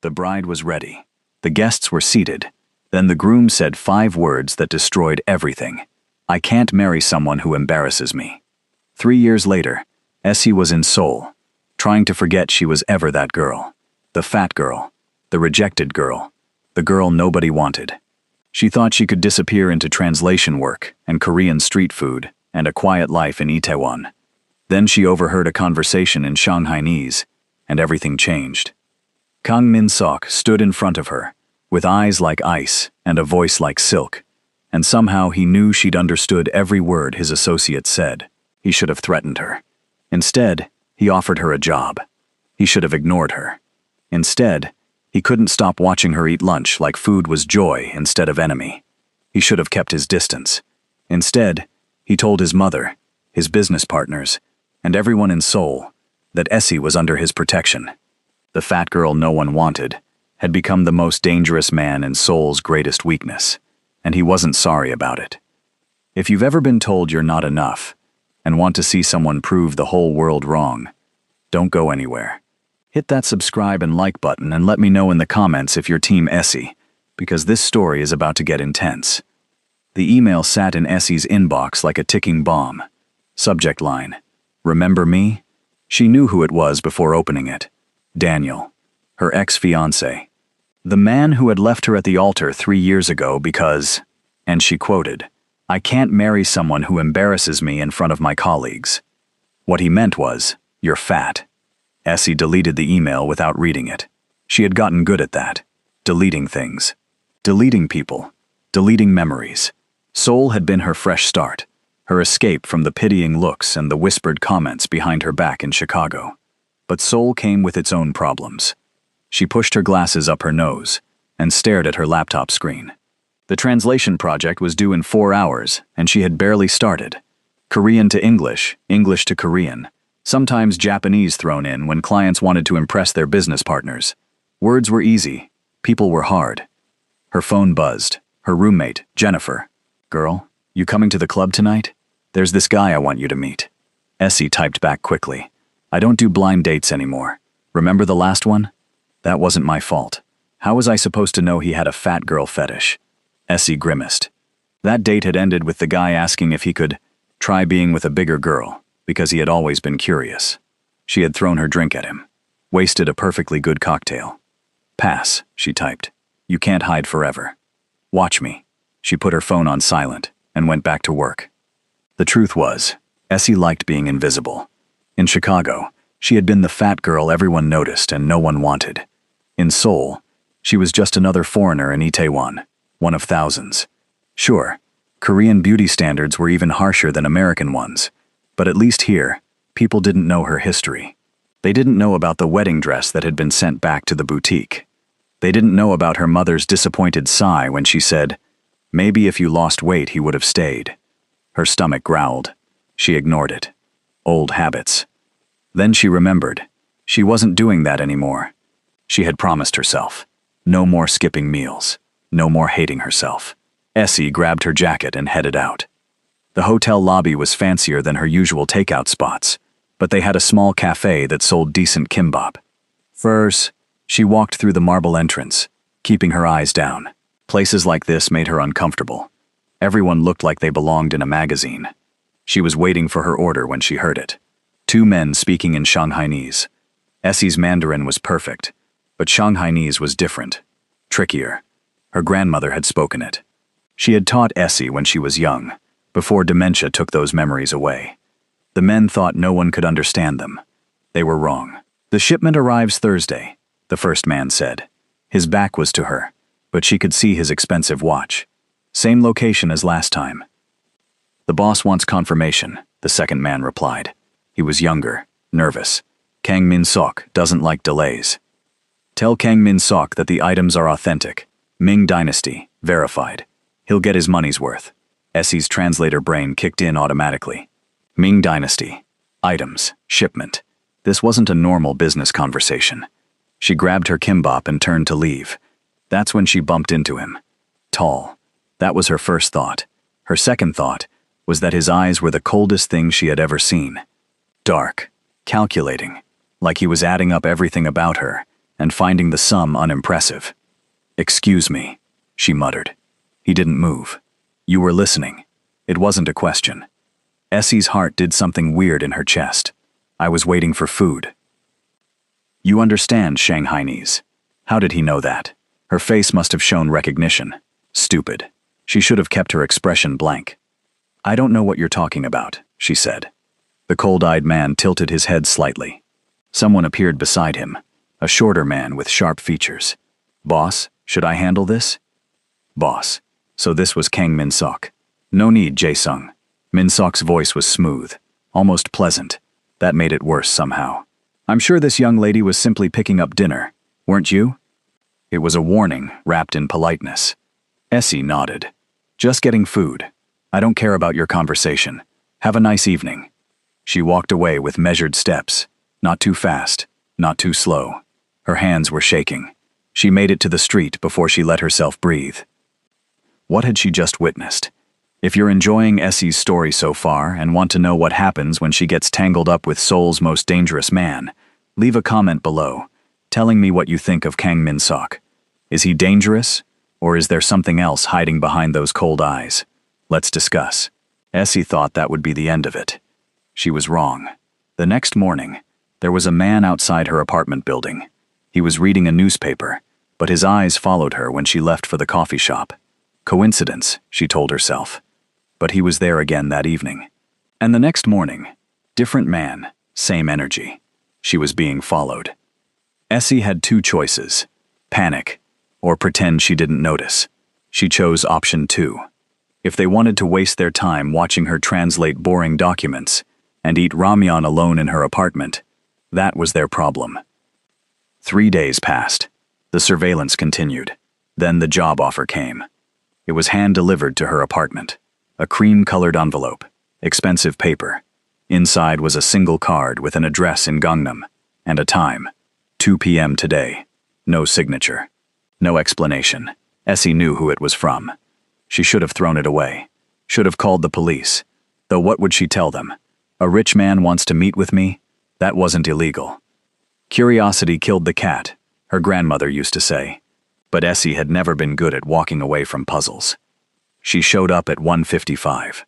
The bride was ready. The guests were seated. Then the groom said 5 words that destroyed everything. "I can't marry someone who embarrasses me." 3 years later, Essie was in Seoul, trying to forget she was ever that girl. The fat girl. The rejected girl. The girl nobody wanted. She thought she could disappear into translation work and Korean street food and a quiet life in Itaewon. Then she overheard a conversation in Shanghainese, and everything changed. Kang Min-sok stood in front of her, with eyes like ice and a voice like silk, and somehow he knew she'd understood every word his associate said. He should have threatened her. Instead, he offered her a job. He should have ignored her. Instead, he couldn't stop watching her eat lunch like food was joy instead of enemy. He should have kept his distance. Instead, he told his mother, his business partners, and everyone in Seoul that Essie was under his protection. The fat girl no one wanted had become the most dangerous man in Seoul's greatest weakness, and he wasn't sorry about it. If you've ever been told you're not enough and want to see someone prove the whole world wrong, don't go anywhere. Hit that subscribe and like button and let me know in the comments if you're Team Essie, because this story is about to get intense. The email sat in Essie's inbox like a ticking bomb. Subject line: "Remember me?" She knew who it was before opening it. Daniel, her ex-fiancé. The man who had left her at the altar 3 years ago because, and she quoted, "I can't marry someone who embarrasses me in front of my colleagues." What he meant was, "You're fat." Essie deleted the email without reading it. She had gotten good at that. Deleting things. Deleting people. Deleting memories. Seoul had been her fresh start, her escape from the pitying looks and the whispered comments behind her back in Chicago. But Seoul came with its own problems. She pushed her glasses up her nose and stared at her laptop screen. The translation project was due in 4 hours, and she had barely started. Korean to English, English to Korean. Sometimes Japanese thrown in when clients wanted to impress their business partners. Words were easy, people were hard. Her phone buzzed. Her roommate, Jennifer. "Girl, you coming to the club tonight? There's this guy I want you to meet." Essie typed back quickly. "I don't do blind dates anymore. Remember the last one? That wasn't my fault. How was I supposed to know he had a fat girl fetish?" Essie grimaced. That date had ended with the guy asking if he could try being with a bigger girl, because he had always been curious. She had thrown her drink at him. Wasted a perfectly good cocktail. "Pass," she typed. "You can't hide forever. Watch me." She put her phone on silent and went back to work. The truth was, Essie liked being invisible. In Chicago, she had been the fat girl everyone noticed and no one wanted. In Seoul, she was just another foreigner in Itaewon, one of thousands. Sure, Korean beauty standards were even harsher than American ones, but at least here, people didn't know her history. They didn't know about the wedding dress that had been sent back to the boutique. They didn't know about her mother's disappointed sigh when she said, "Maybe if you lost weight, he would have stayed." Her stomach growled. She ignored it. Old habits. Then she remembered. She wasn't doing that anymore. She had promised herself. No more skipping meals. No more hating herself. Essie grabbed her jacket and headed out. The hotel lobby was fancier than her usual takeout spots, but they had a small cafe that sold decent kimbap. First, she walked through the marble entrance, keeping her eyes down. Places like this made her uncomfortable. Everyone looked like they belonged in a magazine. She was waiting for her order when she heard it. 2 men speaking in Shanghainese. Essie's Mandarin was perfect, but Shanghainese was different, trickier. Her grandmother had spoken it. She had taught Essie when she was young, before dementia took those memories away. The men thought no one could understand them. They were wrong. "The shipment arrives Thursday," the first man said. His back was to her, but she could see his expensive watch. "Same location as last time." "The boss wants confirmation," the second man replied. He was younger, nervous. "Kang Min-sok doesn't like delays. Tell Kang Min-sok that the items are authentic. Ming Dynasty, verified. He'll get his money's worth." Essie's translator brain kicked in automatically. Ming Dynasty. Items. Shipment. This wasn't a normal business conversation. She grabbed her kimbap and turned to leave. That's when she bumped into him. Tall. That was her first thought. Her second thought was that his eyes were the coldest thing she had ever seen. Dark. Calculating. Like he was adding up everything about her, and finding the sum unimpressive. "Excuse me," she muttered. He didn't move. "You were listening." It wasn't a question. Essie's heart did something weird in her chest. "I was waiting for food." "You understand Shanghainese." How did he know that? Her face must have shown recognition. Stupid. She should have kept her expression blank. "I don't know what you're talking about," she said. The cold-eyed man tilted his head slightly. Someone appeared beside him, a shorter man with sharp features. "Boss, should I handle this?" "Boss." So this was Kang Min-sok. "No need, Jae-sung." Min-sok's voice was smooth, almost pleasant. That made it worse somehow. "I'm sure this young lady was simply picking up dinner. Weren't you?" It was a warning, wrapped in politeness. Essie nodded. "Just getting food. I don't care about your conversation. Have a nice evening." She walked away with measured steps, not too fast, not too slow. Her hands were shaking. She made it to the street before she let herself breathe. What had she just witnessed? If you're enjoying Essie's story so far and want to know what happens when she gets tangled up with Seoul's most dangerous man, leave a comment below, telling me what you think of Kang Min-sok. Is he dangerous, or is there something else hiding behind those cold eyes? Let's discuss. Essie thought that would be the end of it. She was wrong. The next morning, there was a man outside her apartment building. He was reading a newspaper, but his eyes followed her when she left for the coffee shop. Coincidence, she told herself. But he was there again that evening. And the next morning, different man, same energy. She was being followed. Essie had two choices: panic, or pretend she didn't notice. She chose option 2. If they wanted to waste their time watching her translate boring documents and eat ramyeon alone in her apartment, that was their problem. 3 days passed. The surveillance continued. Then the job offer came. It was hand-delivered to her apartment. A cream-colored envelope, expensive paper. Inside was a single card with an address in Gangnam, and a time, 2 p.m. today. No signature. No explanation. Essie knew who it was from. She should have thrown it away. Should have called the police. Though what would she tell them? A rich man wants to meet with me? That wasn't illegal. Curiosity killed the cat, her grandmother used to say. But Essie had never been good at walking away from puzzles. She showed up at 1:55.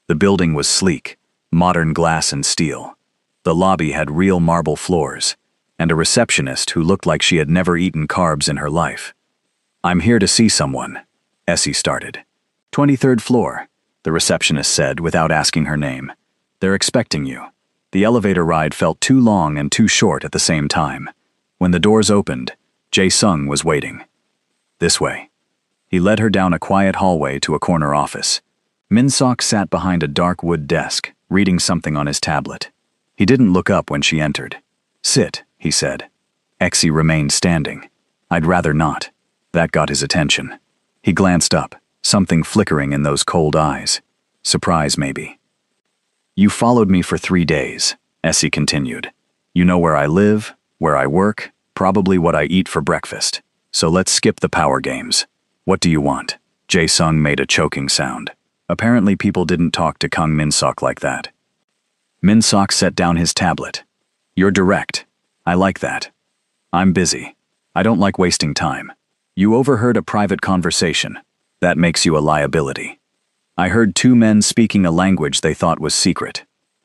The building was sleek, modern glass and steel. The lobby had real marble floors, and a receptionist who looked like she had never eaten carbs in her life. "I'm here to see someone," Essie started. 23rd floor, the receptionist said without asking her name. "They're expecting you." The elevator ride felt too long and too short at the same time. When the doors opened, Jae-sung was waiting. "This way." He led her down a quiet hallway to a corner office. Min-sok sat behind a dark wood desk, reading something on his tablet. He didn't look up when she entered. "Sit," he said. Essie remained standing. "I'd rather not." That got his attention. He glanced up, something flickering in those cold eyes. Surprise, maybe. "You followed me for 3 days," Essie continued. "You know where I live, where I work, probably what I eat for breakfast. So let's skip the power games. What do you want?" Jae-sung made a choking sound. Apparently people didn't talk to Kang Min-sok like that. Min-sok set down his tablet. "You're direct. I like that. I'm busy. I don't like wasting time. You overheard a private conversation. That makes you a liability. I heard 2 men speaking a language they thought was secret.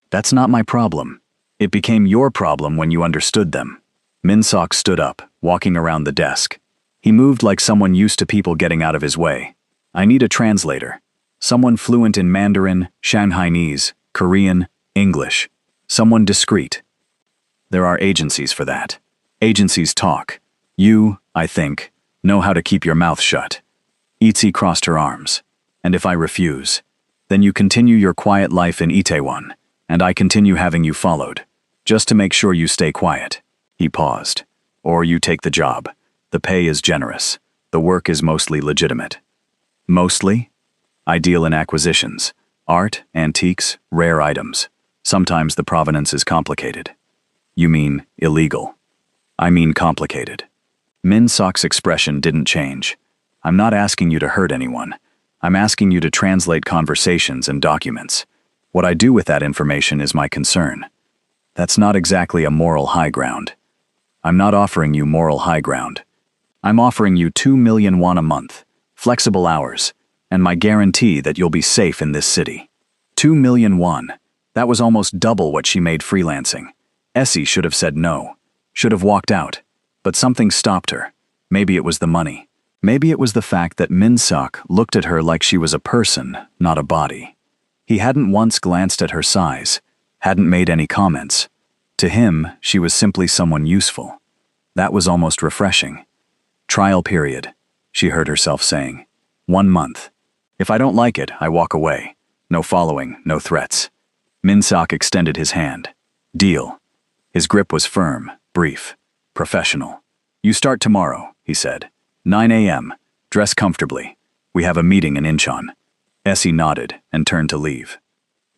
That's not my problem. It became your problem when you understood them." Min-sok stood up, walking around the desk. He moved like someone used to people getting out of his way. "I need a translator. Someone fluent in Mandarin, Shanghainese, Korean, English. Someone discreet. There are agencies for that. Agencies talk. You, I think, know how to keep your mouth shut." Itzy crossed her arms. "And if I refuse, then you continue your quiet life in Itaewon, and I continue having you followed, just to make sure you stay quiet." He paused. "Or you take the job. The pay is generous. The work is mostly legitimate." "Mostly?" "I deal in acquisitions. Art, antiques, rare items. Sometimes the provenance is complicated." "You mean illegal?" "I mean complicated." Min-sok's expression didn't change. "I'm not asking you to hurt anyone. I'm asking you to translate conversations and documents. What I do with that information is my concern." That's not exactly a moral high ground. I'm not offering you moral high ground. I'm offering you 2 million won a month, flexible hours, and my guarantee that you'll be safe in this city. 2 million won. That was almost double what she made freelancing. Essie should have said no, should have walked out, but something stopped her. Maybe it was the money. Maybe it was the fact that Min-seok looked at her like she was a person, not a body. He hadn't once glanced at her size, hadn't made any comments. To him, she was simply someone useful. That was almost refreshing. Trial period, she heard herself saying. 1 month. If I don't like it, I walk away. No following, no threats. Min-seok extended his hand. Deal. His grip was firm, brief, professional. You start tomorrow, he said. 9 a.m. Dress comfortably. We have a meeting in Incheon. Essie nodded and turned to leave.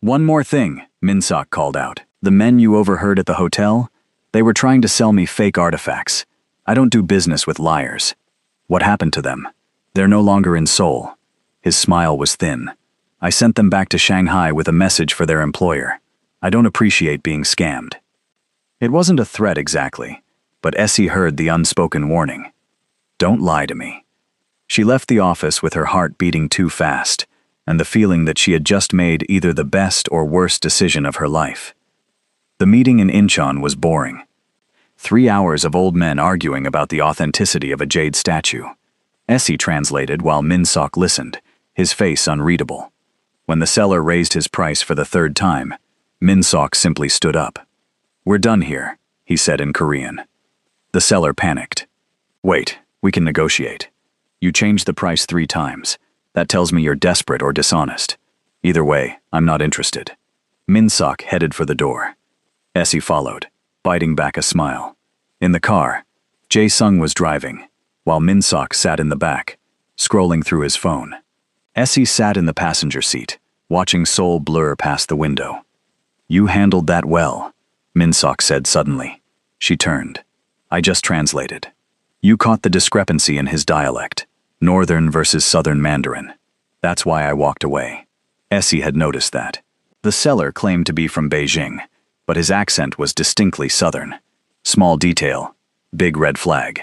One more thing, Min-seok called out. The men you overheard at the hotel? They were trying to sell me fake artifacts. I don't do business with liars. What happened to them? They're no longer in Seoul. His smile was thin. I sent them back to Shanghai with a message for their employer. I don't appreciate being scammed. It wasn't a threat exactly, but Essie heard the unspoken warning. Don't lie to me. She left the office with her heart beating too fast, and the feeling that she had just made either the best or worst decision of her life. The meeting in Incheon was boring. 3 hours of old men arguing about the authenticity of a jade statue. Essie translated while Min-seok listened, his face unreadable. When the seller raised his price for the 3rd time, Min-seok simply stood up. We're done here, he said in Korean. The seller panicked. Wait, we can negotiate. You changed the price 3 times. That tells me you're desperate or dishonest. Either way, I'm not interested. Min-seok headed for the door. Essie followed, biting back a smile. In the car, Jae-sung was driving, while Min-seok sat in the back, scrolling through his phone. Essie sat in the passenger seat, watching Seoul blur past the window. You handled that well, Min-seok said suddenly. She turned. I just translated. You caught the discrepancy in his dialect, northern versus southern Mandarin. That's why I walked away. Essie had noticed that. The seller claimed to be from Beijing, but his accent was distinctly southern. Small detail, big red flag.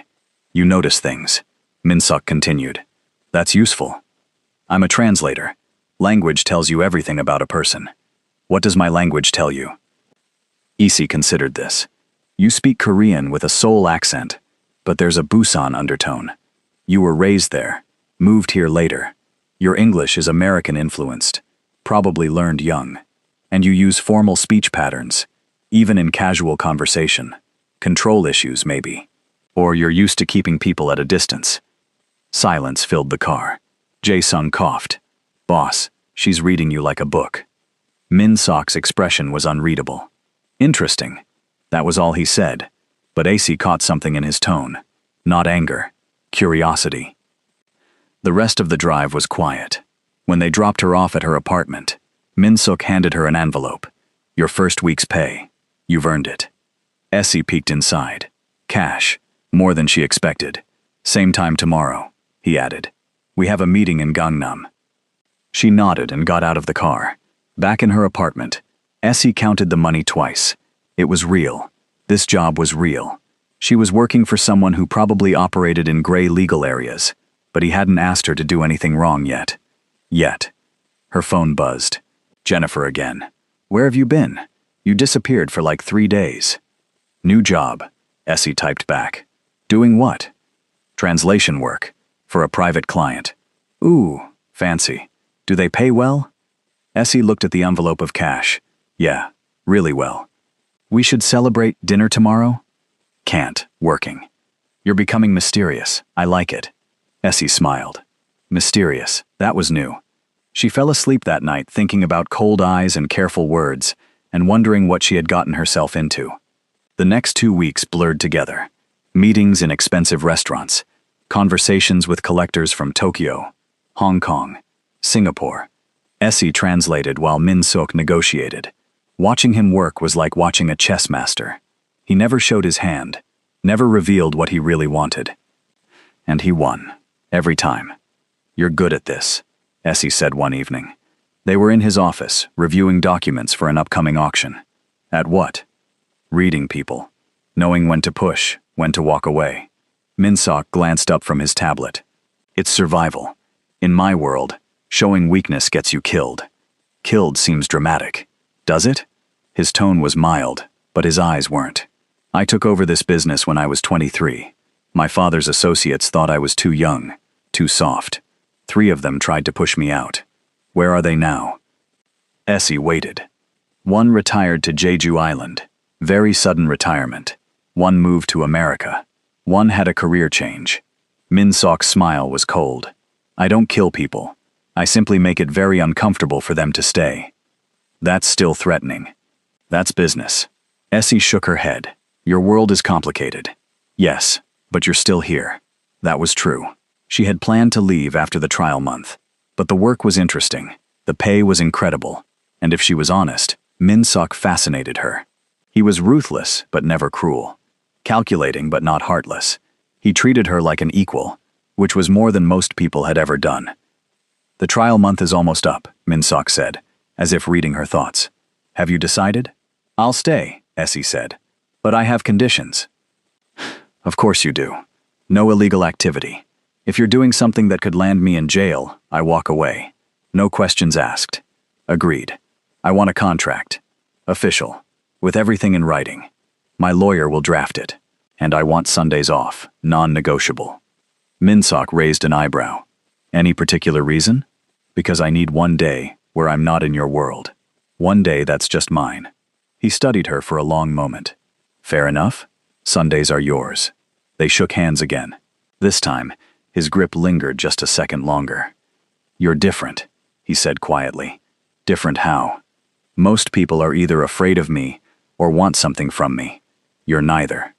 You notice things, Min-seok continued. That's useful. I'm a translator. Language tells you everything about a person. What does my language tell you? Essie considered this. You speak Korean with a Seoul accent, but there's a Busan undertone. You were raised there, moved here later. Your English is American-influenced, probably learned young, and you use formal speech patterns, even in casual conversation. Control issues, maybe. Or you're used to keeping people at a distance. Silence filled the car. Jae-sung coughed. Boss, she's reading you like a book. Min-seok's expression was unreadable. Interesting. That was all he said, but Essie caught something in his tone. Not anger, curiosity. The rest of the drive was quiet. When they dropped her off at her apartment, Min-seok handed her an envelope. Your first week's pay. You've earned it. Essie peeked inside. Cash. More than she expected. Same time tomorrow, he added. We have a meeting in Gangnam. She nodded and got out of the car. Back in her apartment, Essie counted the money twice. It was real. This job was real. She was working for someone who probably operated in gray legal areas, but he hadn't asked her to do anything wrong yet. Her phone buzzed. Jennifer again. Where have you been? You disappeared for like 3 days. New job, Essie typed back. Doing what? Translation work. For a private client. Ooh, fancy. Do they pay well? Essie looked at the envelope of cash. Yeah, really well. We should celebrate dinner tomorrow? Can't, working. You're becoming mysterious. I like it. Essie smiled. Mysterious, that was new. She fell asleep that night thinking about cold eyes and careful words, and wondering what she had gotten herself into. The next 2 weeks blurred together. Meetings in expensive restaurants, conversations with collectors from Tokyo, Hong Kong, Singapore. Essie translated while Min-seok negotiated. Watching him work was like watching a chess master. He never showed his hand, never revealed what he really wanted. And he won, every time. You're good at this, Essie said one evening. They were in his office, reviewing documents for an upcoming auction. At what? Reading people, knowing when to push, when to walk away. Minsok glanced up from his tablet. It's survival. In my world, showing weakness gets you killed. Killed seems dramatic. Does it? His tone was mild, but his eyes weren't. I took over this business when I was 23. My father's associates thought I was too young, too soft. 3 of them tried to push me out. Where are they now? Essie waited. 1 retired to Jeju Island. Very sudden retirement. 1 moved to America. 1 had a career change. Minsok's smile was cold. I don't kill people. I simply make it very uncomfortable for them to stay. That's still threatening. That's business. Essie shook her head. Your world is complicated. Yes, but you're still here. That was true. She had planned to leave after the trial month. But the work was interesting. The pay was incredible. And if she was honest, Minsok fascinated her. He was ruthless, but never cruel. Calculating, but not heartless. He treated her like an equal, which was more than most people had ever done. The trial month is almost up, Minsok said, as if reading her thoughts. Have you decided? I'll stay, Essie said. But I have conditions. Of course you do. No illegal activity. If you're doing something that could land me in jail, I walk away. No questions asked. Agreed. I want a contract. Official. With everything in writing. My lawyer will draft it. And I want Sundays off, non-negotiable. Minsok raised an eyebrow. Any particular reason? Because I need 1 day where I'm not in your world. 1 day that's just mine. He studied her for a long moment. Fair enough. Sundays are yours. They shook hands again. This time, his grip lingered just a second longer. You're different, he said quietly. Different how? Most people are either afraid of me or want something from me. You're neither.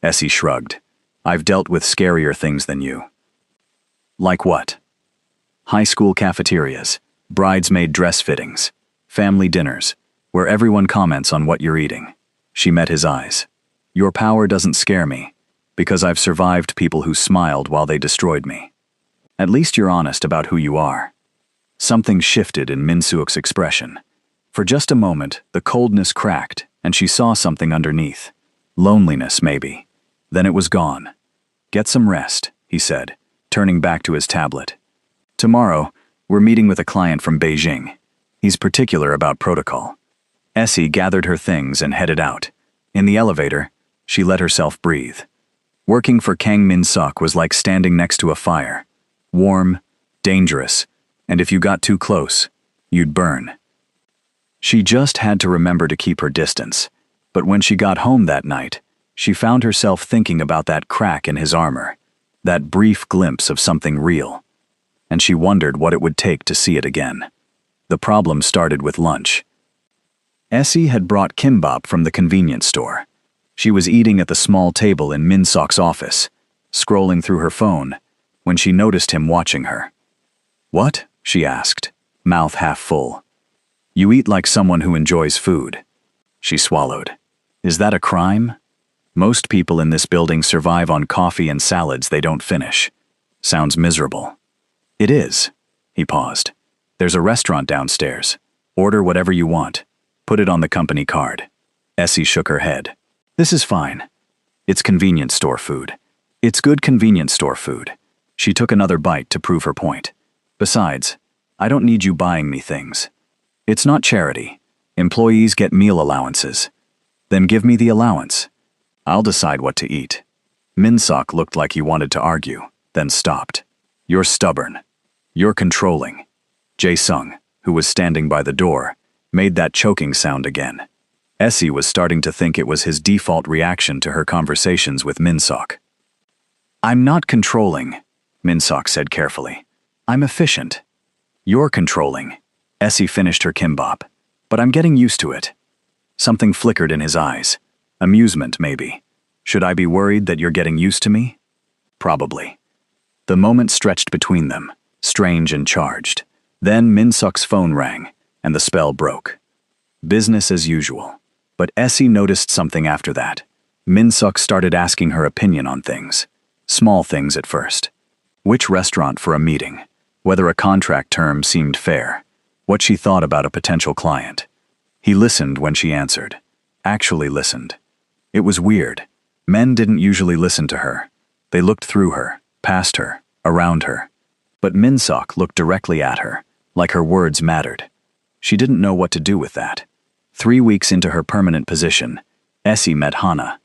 Essie shrugged. I've dealt with scarier things than you. Like what? High school cafeterias, bridesmaid dress fittings, family dinners, where everyone comments on what you're eating. She met his eyes. Your power doesn't scare me, because I've survived people who smiled while they destroyed me. At least you're honest about who you are. Something shifted in Minsuk's expression. For just a moment, the coldness cracked, and she saw something underneath. Loneliness, maybe. Then it was gone. Get some rest, he said, turning back to his tablet. Tomorrow, we're meeting with a client from Beijing. He's particular about protocol. Essie gathered her things and headed out. In the elevator, she let herself breathe. Working for Kang Minsok was like standing next to a fire. Warm, dangerous, and if you got too close, you'd burn. She just had to remember to keep her distance. But when she got home that night, she found herself thinking about that crack in his armor, that brief glimpse of something real. And she wondered what it would take to see it again. The problem started with lunch. Essie had brought kimbap from the convenience store. She was eating at the small table in Minsok's office, scrolling through her phone, when she noticed him watching her. What? She asked, mouth half full. You eat like someone who enjoys food. She swallowed. Is that a crime? Most people in this building survive on coffee and salads they don't finish. Sounds miserable. It is. He paused. There's a restaurant downstairs. Order whatever you want. Put it on the company card. Essie shook her head. This is fine. It's convenience store food. It's good convenience store food. She took another bite to prove her point. Besides, I don't need you buying me things. It's not charity. Employees get meal allowances. Then give me the allowance. I'll decide what to eat. Minsok looked like he wanted to argue, then stopped. You're stubborn. You're controlling. Jae-sung, who was standing by the door, made that choking sound again. Essie was starting to think it was his default reaction to her conversations with Minsok. I'm not controlling, Minsok said carefully. I'm efficient. You're controlling. Essie finished her kimbap. But I'm getting used to it. Something flickered in his eyes. Amusement, maybe. Should I be worried that you're getting used to me? Probably. The moment stretched between them, strange and charged. Then Minsok's phone rang, and the spell broke. Business as usual. But Essie noticed something after that. Minsok started asking her opinion on things. Small things at first. Which restaurant for a meeting? Whether a contract term seemed fair. What she thought about a potential client. He listened when she answered. Actually listened. It was weird. Men didn't usually listen to her. They looked through her, past her, around her. But Min-seok looked directly at her, like her words mattered. She didn't know what to do with that. 3 weeks into her permanent position, Essie met Hana.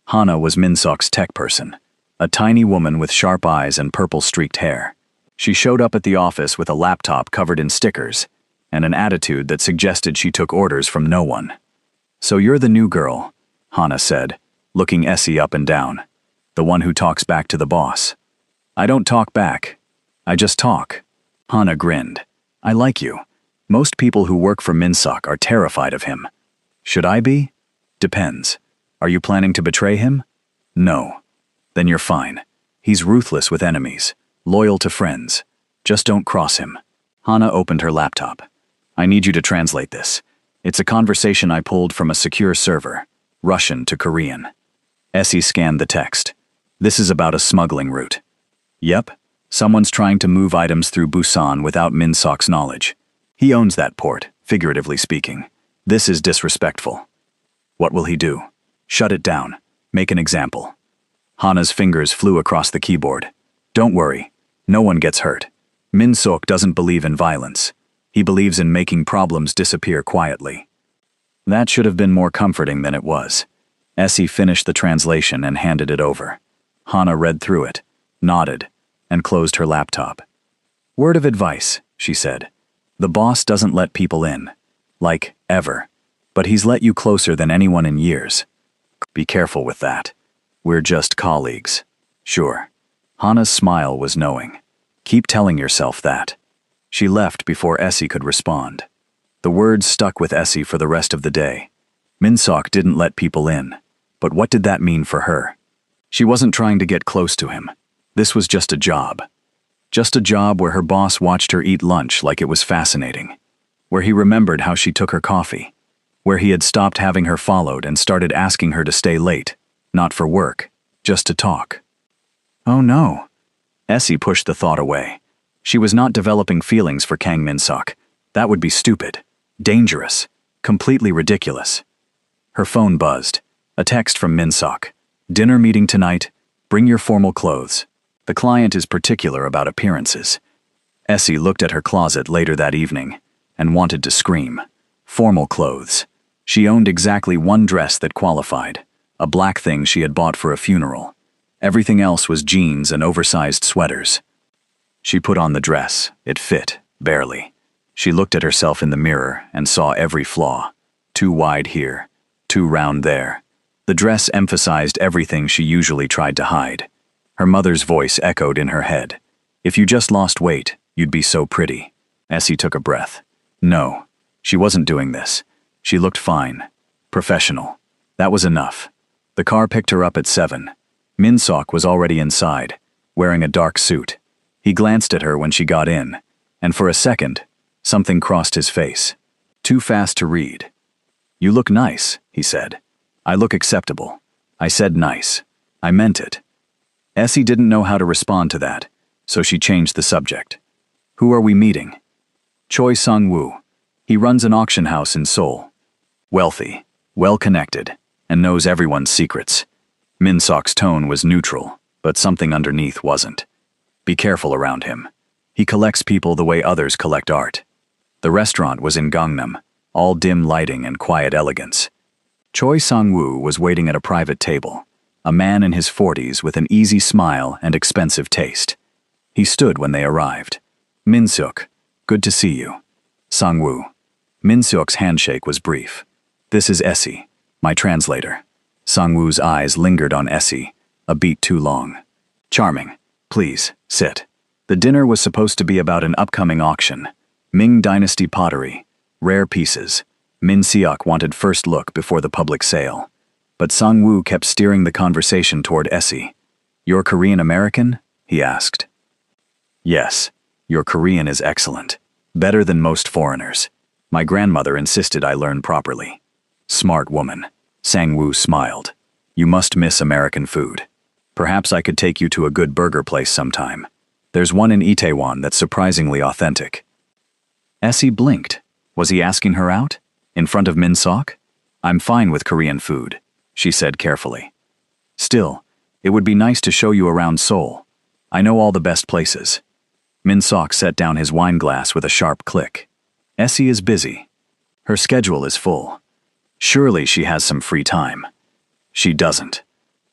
Hana was Min-seok's tech person, a tiny woman with sharp eyes and purple-streaked hair. She showed up at the office with a laptop covered in stickers and an attitude that suggested she took orders from no one. "So you're the new girl," Hana said, looking Essie up and down. "The one who talks back to the boss." "I don't talk back. I just talk." Hana grinned. "I like you. Most people who work for Min-seok are terrified of him." "Should I be?" "Depends. Are you planning to betray him?" "No." "Then you're fine. He's ruthless with enemies, loyal to friends. Just don't cross him." Hana opened her laptop. "I need you to translate this. It's a conversation I pulled from a secure server, Russian to Korean." Essie scanned the text. "This is about a smuggling route." "Yep. Someone's trying to move items through Busan without Min-seok's knowledge. He owns that port, figuratively speaking. This is disrespectful." "What will he do?" "Shut it down. Make an example." Hana's fingers flew across the keyboard. "Don't worry. No one gets hurt. Min-seok doesn't believe in violence. He believes in making problems disappear quietly." That should have been more comforting than it was. Essie finished the translation and handed it over. Hana read through it, nodded, and closed her laptop. "Word of advice," she said. "The boss doesn't let people in. Like, ever. But he's let you closer than anyone in years. Be careful with that. We're just colleagues." "Sure." Hana's smile was knowing. "Keep telling yourself that." She left before Essie could respond. The words stuck with Essie for the rest of the day. Min-seok didn't let people in. But what did that mean for her? She wasn't trying to get close to him. This was just a job. Just a job where her boss watched her eat lunch like it was fascinating. Where he remembered how she took her coffee. Where he had stopped having her followed and started asking her to stay late. Not for work, just to talk. Oh no. Essie pushed the thought away. She was not developing feelings for Kang Min-seok. That would be stupid, dangerous, completely ridiculous. Her phone buzzed. A text from Min-seok. "Dinner meeting tonight. Bring your formal clothes. The client is particular about appearances." Essie looked at her closet later that evening and wanted to scream. Formal clothes. She owned exactly one dress that qualified, a black thing she had bought for a funeral. Everything else was jeans and oversized sweaters. She put on the dress. It fit, barely. She looked at herself in the mirror and saw every flaw. Too wide here, too round there. The dress emphasized everything she usually tried to hide. Her mother's voice echoed in her head. "If you just lost weight, you'd be so pretty." Essie took a breath. No, she wasn't doing this. She looked fine. Professional. That was enough. The car picked her up at 7. Min-seok was already inside, wearing a dark suit. He glanced at her when she got in, and for a second, something crossed his face. Too fast to read. "You look nice," he said. "I look acceptable." I said nice. I meant it. Essie didn't know how to respond to that, so she changed the subject. "Who are we meeting?" "Choi Sang-woo. He runs an auction house in Seoul. Wealthy, well-connected, and knows everyone's secrets." Min-seok's tone was neutral, but something underneath wasn't. "Be careful around him. He collects people the way others collect art." The restaurant was in Gangnam, all dim lighting and quiet elegance. Choi Sang-woo was waiting at a private table, a man in his 40s with an easy smile and expensive taste. He stood when they arrived. "Min-seok, good to see you." "Sang-woo." Min-seok's handshake was brief. "This is Essie, my translator." Sang-woo's eyes lingered on Essie, a beat too long. "Charming. Please, sit." The dinner was supposed to be about an upcoming auction. Ming Dynasty pottery, rare pieces. Min-seok wanted first look before the public sale. But Sang-woo kept steering the conversation toward Essie. "You're Korean American?" he asked. "Yes, your Korean is excellent. Better than most foreigners. My grandmother insisted I learn properly." "Smart woman." Sang-woo smiled. "You must miss American food. Perhaps I could take you to a good burger place sometime. There's one in Itaewon that's surprisingly authentic." Essie blinked. Was he asking her out? In front of Min-seok? "I'm fine with Korean food," she said carefully. Still, it would be nice to show you around Seoul. I know all the best places. Min-sok set down his wine glass with a sharp click. Essie is busy. Her schedule is full. Surely she has some free time. She doesn't.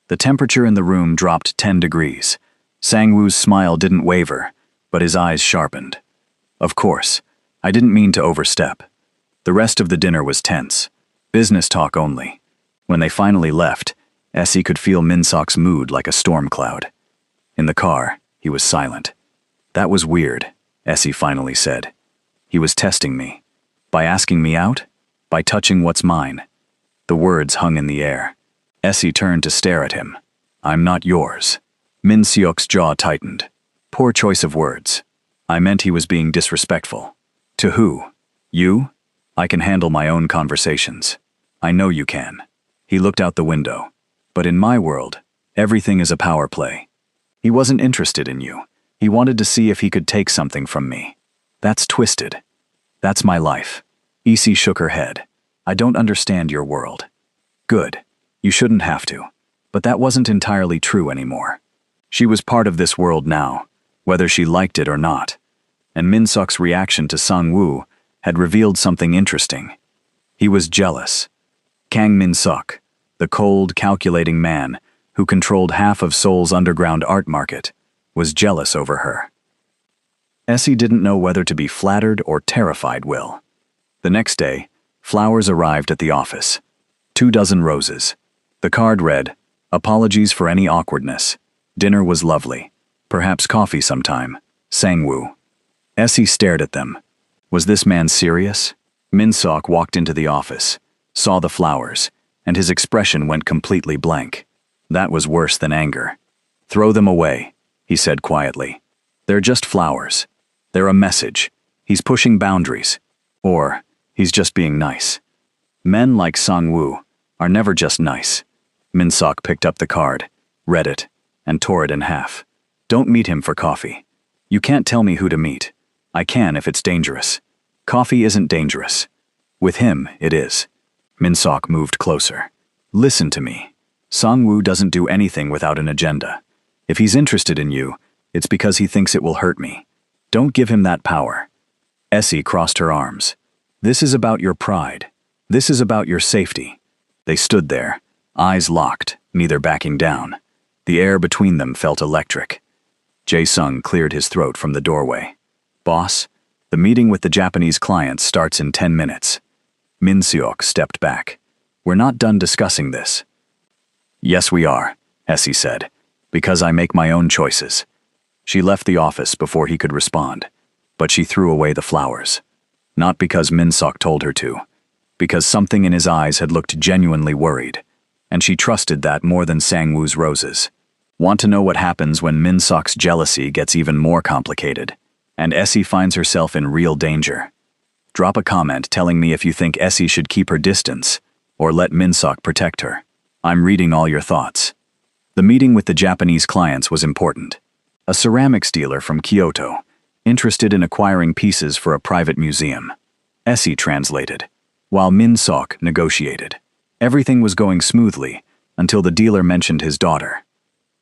The temperature in the room dropped 10 degrees. Sang-woo's smile didn't waver, but his eyes sharpened. Of course, I didn't mean to overstep. The rest of the dinner was tense. Business talk only. When they finally left, Essie could feel Min-sok's mood like a storm cloud. In the car, he was silent. That was weird, Essie finally said. He was testing me. By asking me out? By touching what's mine. The words hung in the air. Essie turned to stare at him. I'm not yours. Min-seok's jaw tightened. Poor choice of words. I meant he was being disrespectful. To who? You? I can handle my own conversations. I know you can. He looked out the window. But in my world, everything is a power play. He wasn't interested in you. He wanted to see if he could take something from me. That's twisted. That's my life. Essie shook her head. I don't understand your world. Good. You shouldn't have to. But that wasn't entirely true anymore. She was part of this world now, whether she liked it or not. And Min-sok's reaction to Sang-woo had revealed something interesting. He was jealous. Kang Min-sok, the cold, calculating man who controlled half of Seoul's underground art market, was jealous over her. Essie didn't know whether to be flattered or terrified. The next day, flowers arrived at the office. 24 roses. The card read, "Apologies for any awkwardness. Dinner was lovely. Perhaps coffee sometime. Sang-woo." Essie stared at them. Was this man serious? Min-sok walked into the office, saw the flowers, and his expression went completely blank. That was worse than anger. Throw them away, he said quietly. They're just flowers. They're a message. He's pushing boundaries. Or, he's just being nice. Men like Sang-woo are never just nice. Min-sok picked up the card, read it, and tore it in half. Don't meet him for coffee. You can't tell me who to meet. I can if it's dangerous. Coffee isn't dangerous. With him, it is. Min-sok moved closer. Listen to me. Sang-woo doesn't do anything without an agenda. If he's interested in you, it's because he thinks it will hurt me. Don't give him that power. Essie crossed her arms. This is about your pride. This is about your safety. They stood there, eyes locked, neither backing down. The air between them felt electric. Jae-sung cleared his throat from the doorway. Boss, the meeting with the Japanese clients starts in 10 minutes. Min-seok stepped back. We're not done discussing this. Yes, we are, Essie said, because I make my own choices. She left the office before he could respond, but she threw away the flowers. Not because Min-seok told her to, because something in his eyes had looked genuinely worried, and she trusted that more than Sang-woo's roses. Want to know what happens when Min-seok's jealousy gets even more complicated, and Essie finds herself in real danger? Drop a comment telling me if you think Essie should keep her distance, or let Min-seok protect her. I'm reading all your thoughts. The meeting with the Japanese clients was important. A ceramics dealer from Kyoto, interested in acquiring pieces for a private museum. Essie translated, while Min-seok negotiated. Everything was going smoothly until the dealer mentioned his daughter.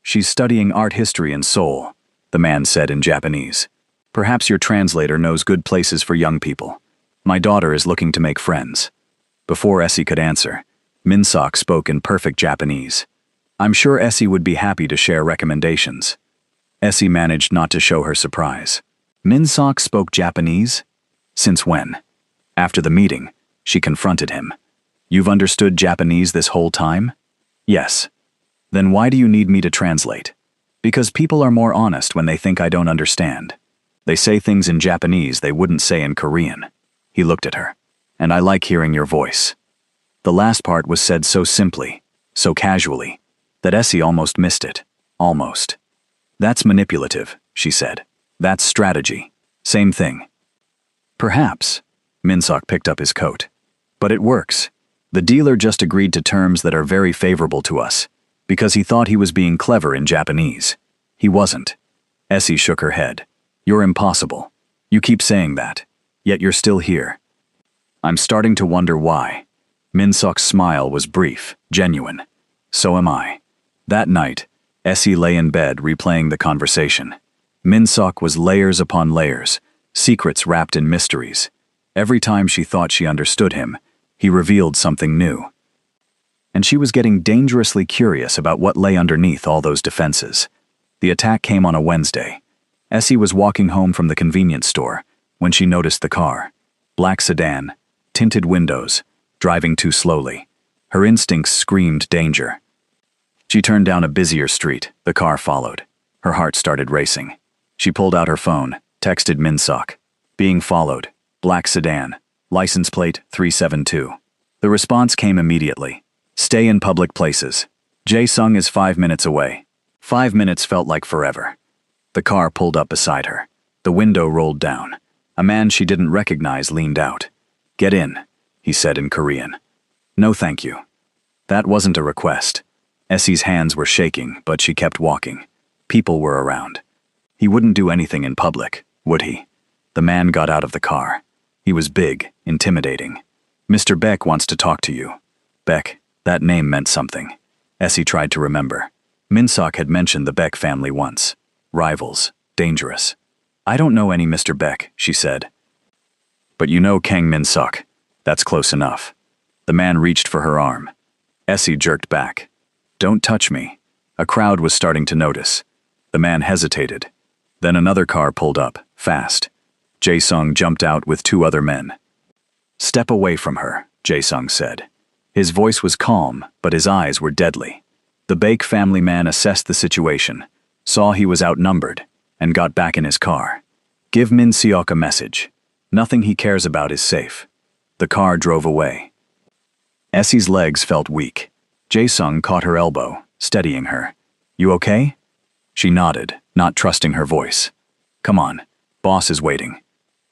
She's studying art history in Seoul, the man said in Japanese. Perhaps your translator knows good places for young people. My daughter is looking to make friends. Before Essie could answer, Min-seok spoke in perfect Japanese. I'm sure Essie would be happy to share recommendations. Essie managed not to show her surprise. Min-seok spoke Japanese? Since when? After the meeting, she confronted him. You've understood Japanese this whole time? Yes. Then why do you need me to translate? Because people are more honest when they think I don't understand. They say things in Japanese they wouldn't say in Korean. He looked at her. And I like hearing your voice. The last part was said so simply, so casually, that Essie almost missed it. Almost. That's manipulative, she said. That's strategy. Same thing. Perhaps. Min-seok picked up his coat. But it works. The dealer just agreed to terms that are very favorable to us, because he thought he was being clever in Japanese. He wasn't. Essie shook her head. You're impossible. You keep saying that, yet you're still here. I'm starting to wonder why. Min-seok's smile was brief, genuine. So am I. That night, Essie lay in bed replaying the conversation. Min-sok was layers upon layers, secrets wrapped in mysteries. Every time she thought she understood him, he revealed something new. And she was getting dangerously curious about what lay underneath all those defenses. The attack came on a Wednesday. Essie was walking home from the convenience store when she noticed the car. Black sedan, tinted windows, driving too slowly. Her instincts screamed danger. She turned down a busier street. The car followed. Her heart started racing. She pulled out her phone, texted Min-sok. Being followed. Black sedan. License plate 372. The response came immediately. Stay in public places. Jae-sung is 5 minutes away. 5 minutes felt like forever. The car pulled up beside her. The window rolled down. A man she didn't recognize leaned out. Get in, he said in Korean. No thank you. That wasn't a request. Essie's hands were shaking, but she kept walking. People were around. He wouldn't do anything in public, would he? The man got out of the car. He was big, intimidating. Mr. Beck wants to talk to you. Beck, that name meant something. Essie tried to remember. Min-sok had mentioned the Beck family once. Rivals, dangerous. I don't know any Mr. Beck, she said. But you know Kang Min-sok. That's close enough. The man reached for her arm. Essie jerked back. Don't touch me. A crowd was starting to notice. The man hesitated. Then another car pulled up, fast. Jae-sung jumped out with 2 other men. Step away from her, Jae-sung said. His voice was calm, but his eyes were deadly. The Baek family man assessed the situation, saw he was outnumbered, and got back in his car. Give Min-seok a message. Nothing he cares about is safe. The car drove away. Essie's legs felt weak. Jae-sung caught her elbow, steadying her. You okay? She nodded, not trusting her voice. Come on, boss is waiting.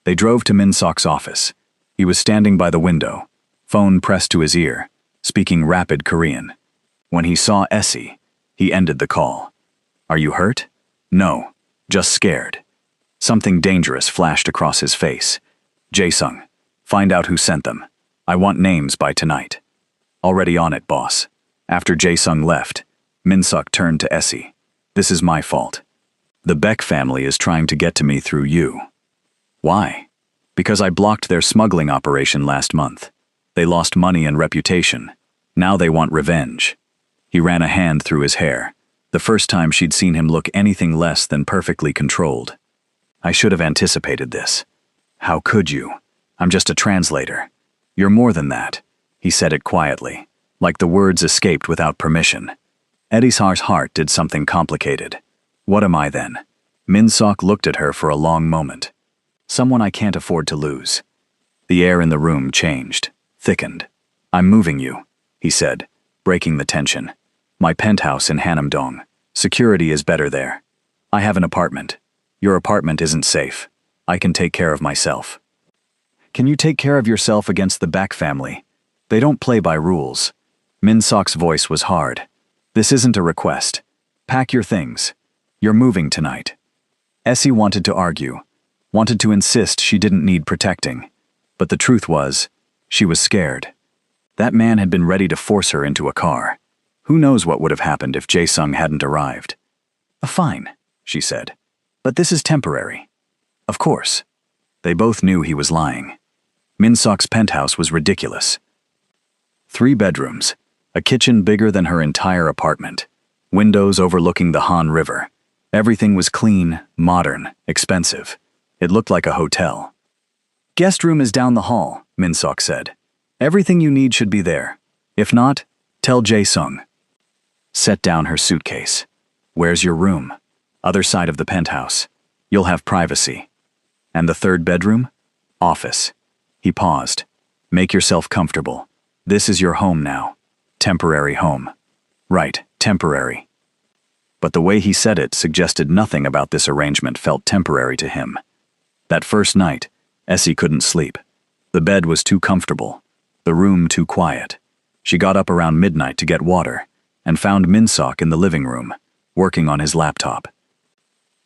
They drove to Min-sok's office. He was standing by the window, phone pressed to his ear, speaking rapid Korean. When he saw Essie, he ended the call. Are you hurt? No, just scared. Something dangerous flashed across his face. Jae-sung, find out who sent them. I want names by tonight. Already on it, boss. After Jae-sung left, Min-sok turned to Essie. This is my fault. The Beck family is trying to get to me through you. Why? Because I blocked their smuggling operation last month. They lost money and reputation. Now they want revenge. He ran a hand through his hair, the first time she'd seen him look anything less than perfectly controlled. I should have anticipated this. How could you? I'm just a translator. You're more than that. He said it quietly, like the words escaped without permission. Edisar's heart did something complicated. What am I then? Min-sok looked at her for a long moment. Someone I can't afford to lose. The air in the room changed, thickened. I'm moving you, he said, breaking the tension. My penthouse in Hanamdong. Security is better there. I have an apartment. Your apartment isn't safe. I can take care of myself. Can you take care of yourself against the Beck family? They don't play by rules. Min-sok's voice was hard. This isn't a request. Pack your things. You're moving tonight. Essie wanted to argue, wanted to insist she didn't need protecting. But the truth was, she was scared. That man had been ready to force her into a car. Who knows what would have happened if Jae-sung hadn't arrived? Fine, she said. But this is temporary. Of course. They both knew he was lying. Min-sok's penthouse was ridiculous. 3 bedrooms, a kitchen bigger than her entire apartment, windows overlooking the Han River. Everything was clean, modern, expensive. It looked like a hotel. Guest room is down the hall, Min-sok said. Everything you need should be there. If not, tell Jae-sung. Set down her suitcase. Where's your room? Other side of the penthouse. You'll have privacy. And the 3rd bedroom? Office. He paused. Make yourself comfortable. This is your home now. Temporary home. Right, temporary. But the way he said it suggested nothing about this arrangement felt temporary to him. That first night, Essie couldn't sleep. The bed was too comfortable. The room too quiet. She got up around midnight to get water and found Min-sok in the living room, working on his laptop.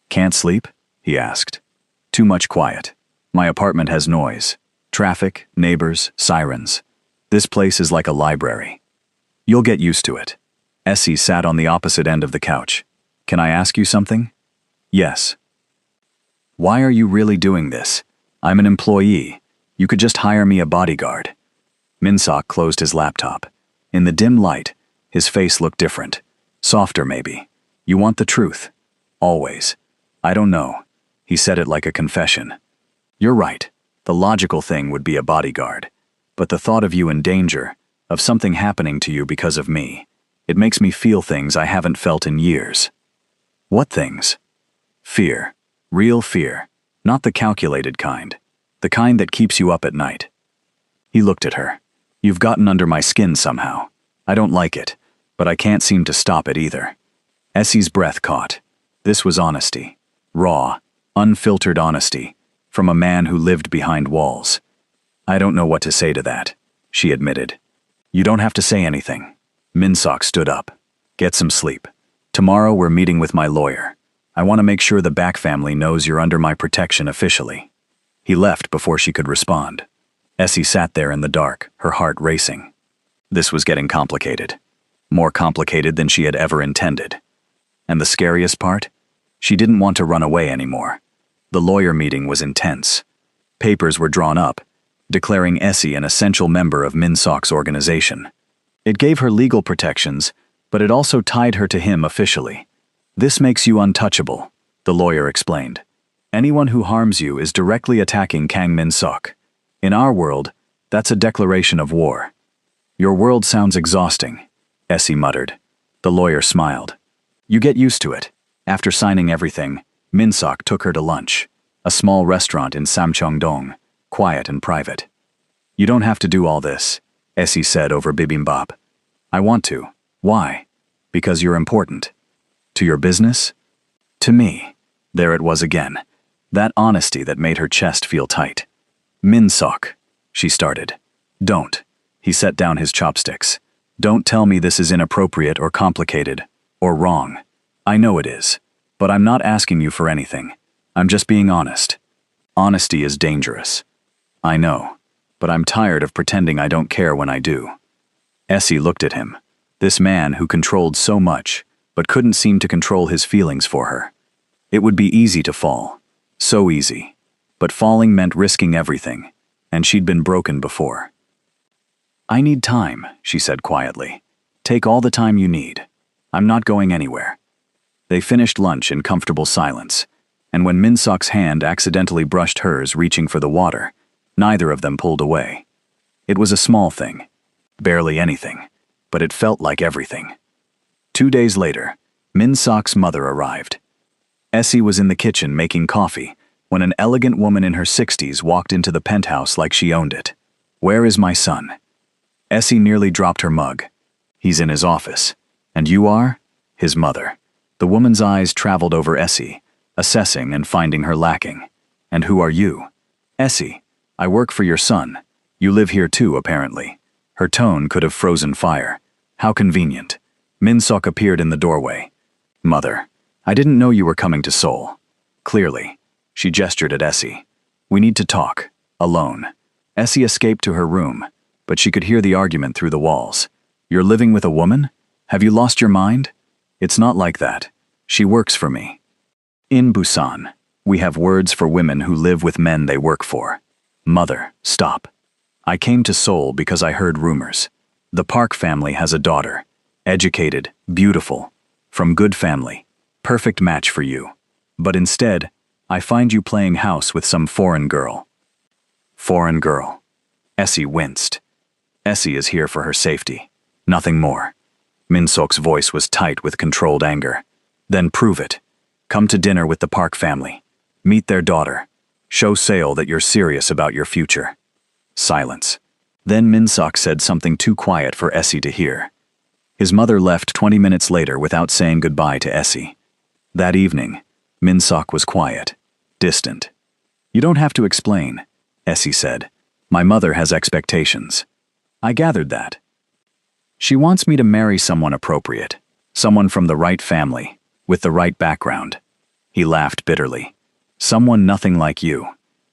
Can't sleep? He asked. Too much quiet. My apartment has noise. Traffic, neighbors, sirens. This place is like a library. You'll get used to it. Essie sat on the opposite end of the couch. Can I ask you something? Yes. Why are you really doing this? I'm an employee. You could just hire me a bodyguard. Min-sok closed his laptop. In the dim light, his face looked different. Softer, maybe. You want the truth? Always. I don't know. He said it like a confession. You're right. The logical thing would be a bodyguard. But the thought of you in danger, of something happening to you because of me, it makes me feel things I haven't felt in years. What things? Fear. Real fear. Not the calculated kind. The kind that keeps you up at night. He looked at her. You've gotten under my skin somehow. I don't like it, but I can't seem to stop it either. Essie's breath caught. This was honesty. Raw, unfiltered honesty, from a man who lived behind walls. I don't know what to say to that, she admitted. You don't have to say anything. Min-sok stood up. Get some sleep. Tomorrow we're meeting with my lawyer. I want to make sure the Back family knows you're under my protection officially. He left before she could respond. Essie sat there in the dark, her heart racing. This was getting complicated. More complicated than she had ever intended. And the scariest part? She didn't want to run away anymore. The lawyer meeting was intense. Papers were drawn up, declaring Essie an essential member of Min-sok's organization. It gave her legal protections, but it also tied her to him officially. This makes you untouchable, the lawyer explained. Anyone who harms you is directly attacking Kang Min-sok. In our world, that's a declaration of war. Your world sounds exhausting, Essie muttered. The lawyer smiled. You get used to it. After signing everything, Min-sok took her to lunch, a small restaurant in Samcheong-dong, quiet and private. You don't have to do all this, Essie said over bibimbap. I want to. Why? Because you're important. To your business? To me. There it was again. That honesty that made her chest feel tight. Min-sok, she started. Don't. He set down his chopsticks. Don't tell me this is inappropriate or complicated, or wrong. I know it is, but I'm not asking you for anything. I'm just being honest. Honesty is dangerous. I know, but I'm tired of pretending I don't care when I do. Essie looked at him. This man who controlled so much, but couldn't seem to control his feelings for her. It would be easy to fall. So easy. But falling meant risking everything, and she'd been broken before. I need time, she said quietly. Take all the time you need. I'm not going anywhere. They finished lunch in comfortable silence, and when Min-sok's hand accidentally brushed hers reaching for the water, neither of them pulled away. It was a small thing. Barely anything, but it felt like everything. 2 days later, Min-sok's mother arrived. Essie was in the kitchen making coffee when an elegant woman in her 60s walked into the penthouse like she owned it. Where is my son? Essie nearly dropped her mug. He's in his office. And you are? His mother. The woman's eyes traveled over Essie, assessing and finding her lacking. And who are you? Essie, I work for your son. You live here too, apparently. Her tone could have frozen fire. How convenient. Min-sok appeared in the doorway. Mother, I didn't know you were coming to Seoul. Clearly. She gestured at Essie. We need to talk. Alone. Essie escaped to her room, but she could hear the argument through the walls. You're living with a woman? Have you lost your mind? It's not like that. She works for me. In Busan, we have words for women who live with men they work for. Mother, stop. I came to Seoul because I heard rumors. The Park family has a daughter. Educated, beautiful, from good family. Perfect match for you. But instead, I find you playing house with some foreign girl. Foreign girl. Essie winced. Essie is here for her safety. Nothing more. Min-sok's voice was tight with controlled anger. Then prove it. Come to dinner with the Park family. Meet their daughter. Show Sale that you're serious about your future. Silence. Then Min-sok said something too quiet for Essie to hear. His mother left 20 minutes later without saying goodbye to Essie. That evening, Min-sok was quiet, distant. You don't have to explain, Essie said. My mother has expectations. I gathered that. She wants me to marry someone appropriate, someone from the right family, with the right background. He laughed bitterly. Someone nothing like you.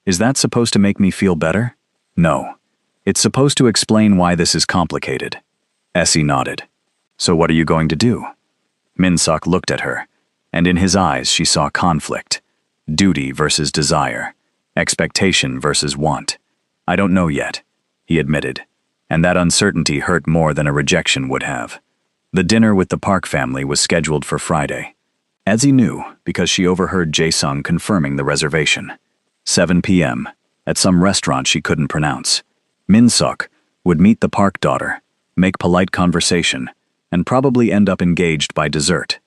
Is that supposed to make me feel better? No. It's supposed to explain why this is complicated. Essie nodded. So what are you going to do? Min-suk looked at her, and in his eyes she saw conflict. Duty versus desire. Expectation versus want. I don't know yet, he admitted, and that uncertainty hurt more than a rejection would have. The dinner with the Park family was scheduled for Friday. As he knew, because she overheard Jae-sung confirming the reservation. 7 p.m., at some restaurant she couldn't pronounce. Min-suk would meet the Park daughter, make polite conversation, and probably end up engaged by dessert.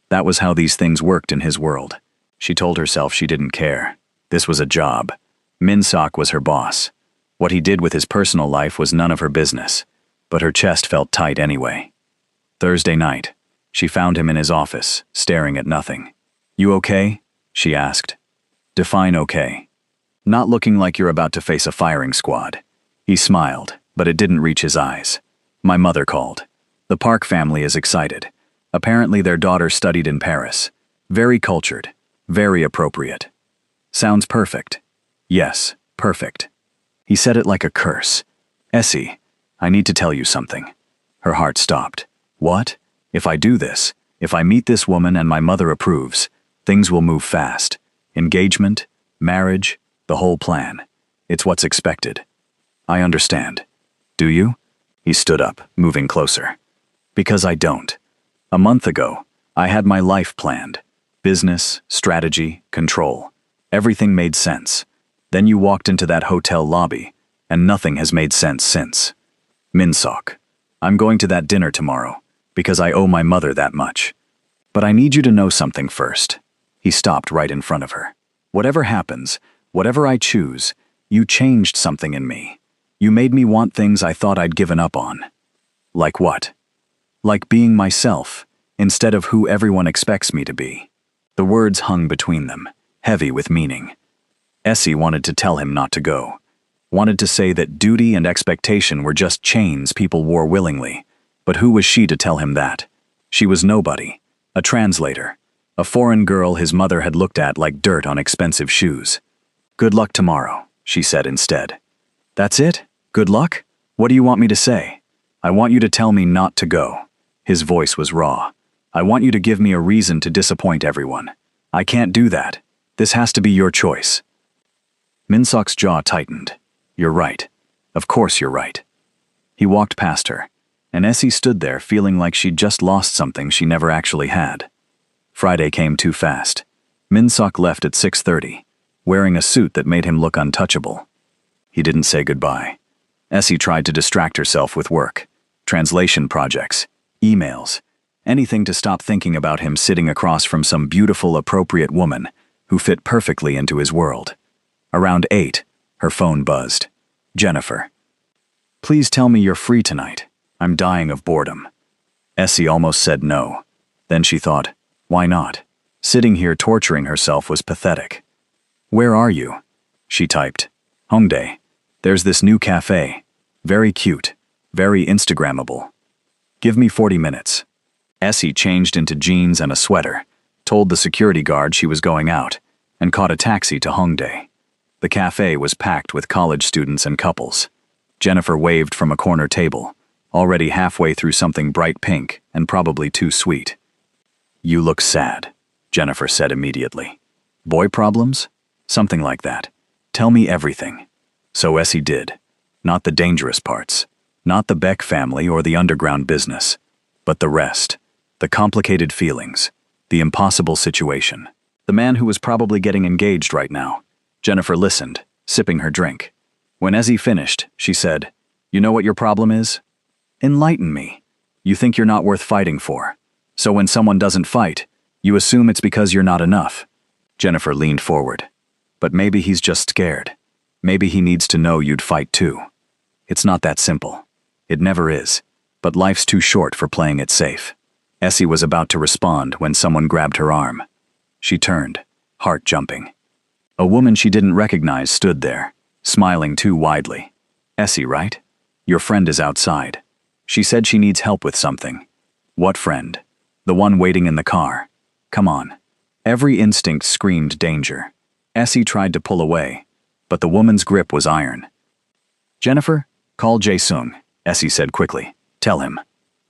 That was how these things worked in his world. She told herself she didn't care. This was a job. Min-suk was her boss. What he did with his personal life was none of her business, but her chest felt tight anyway. Thursday night, she found him in his office, staring at nothing. You okay? She asked. Define okay. Not looking like you're about to face a firing squad. He smiled, but it didn't reach his eyes. My mother called. The Park family is excited. Apparently their daughter studied in Paris. Very cultured. Very appropriate. Sounds perfect. Yes, perfect. He said it like a curse. Essie, I need to tell you something. Her heart stopped. What? If I do this, if I meet this woman and my mother approves, things will move fast. Engagement, marriage, the whole plan. It's what's expected. I understand. Do you? He stood up, moving closer. Because I don't. A month ago, I had my life planned. Business, strategy, control. Everything made sense. Then you walked into that hotel lobby, and nothing has made sense since. Min-suk, I'm going to that dinner tomorrow, because I owe my mother that much. But I need you to know something first. He stopped right in front of her. Whatever happens, whatever I choose, you changed something in me. You made me want things I thought I'd given up on. Like what? Like being myself, instead of who everyone expects me to be. The words hung between them, heavy with meaning. Essie wanted to tell him not to go. Wanted to say that duty and expectation were just chains people wore willingly. But who was she to tell him that? She was nobody. A translator. A foreign girl his mother had looked at like dirt on expensive shoes. Good luck tomorrow, she said instead. That's it? Good luck? What do you want me to say? I want you to tell me not to go. His voice was raw. I want you to give me a reason to disappoint everyone. I can't do that. This has to be your choice. Min-suk's jaw tightened. You're right. Of course you're right. He walked past her, and Essie stood there feeling like she'd just lost something she never actually had. Friday came too fast. Min-suk left at 6:30, wearing a suit that made him look untouchable. He didn't say goodbye. Essie tried to distract herself with work, translation projects, emails, anything to stop thinking about him sitting across from some beautiful, appropriate woman who fit perfectly into his world. Around 8, her phone buzzed. Jennifer. Please tell me you're free tonight. I'm dying of boredom. Essie almost said no. Then she thought, why not? Sitting here torturing herself was pathetic. Where are you? She typed. Hongdae. There's this new cafe. Very cute. Very Instagrammable. Give me 40 minutes. Essie changed into jeans and a sweater, told the security guard she was going out, and caught a taxi to Hongdae. The cafe was packed with college students and couples. Jennifer waved from a corner table, already halfway through something bright pink and probably too sweet. You look sad, Jennifer said immediately. Boy problems? Something like that. Tell me everything. So Essie did. Not the dangerous parts. Not the Beck family or the underground business. But the rest. The complicated feelings. The impossible situation. The man who was probably getting engaged right now. Jennifer listened, sipping her drink. When Essie finished, she said, You know what your problem is? Enlighten me. You think you're not worth fighting for. So when someone doesn't fight, you assume it's because you're not enough. Jennifer leaned forward. But maybe he's just scared. Maybe he needs to know you'd fight too. It's not that simple. It never is. But life's too short for playing it safe. Essie was about to respond when someone grabbed her arm. She turned, heart jumping. A woman she didn't recognize stood there, smiling too widely. Essie, right? Your friend is outside. She said she needs help with something. What friend? The one waiting in the car. Come on. Every instinct screamed danger. Essie tried to pull away, but the woman's grip was iron. Jennifer, call Jae-sung, Essie said quickly. Tell him.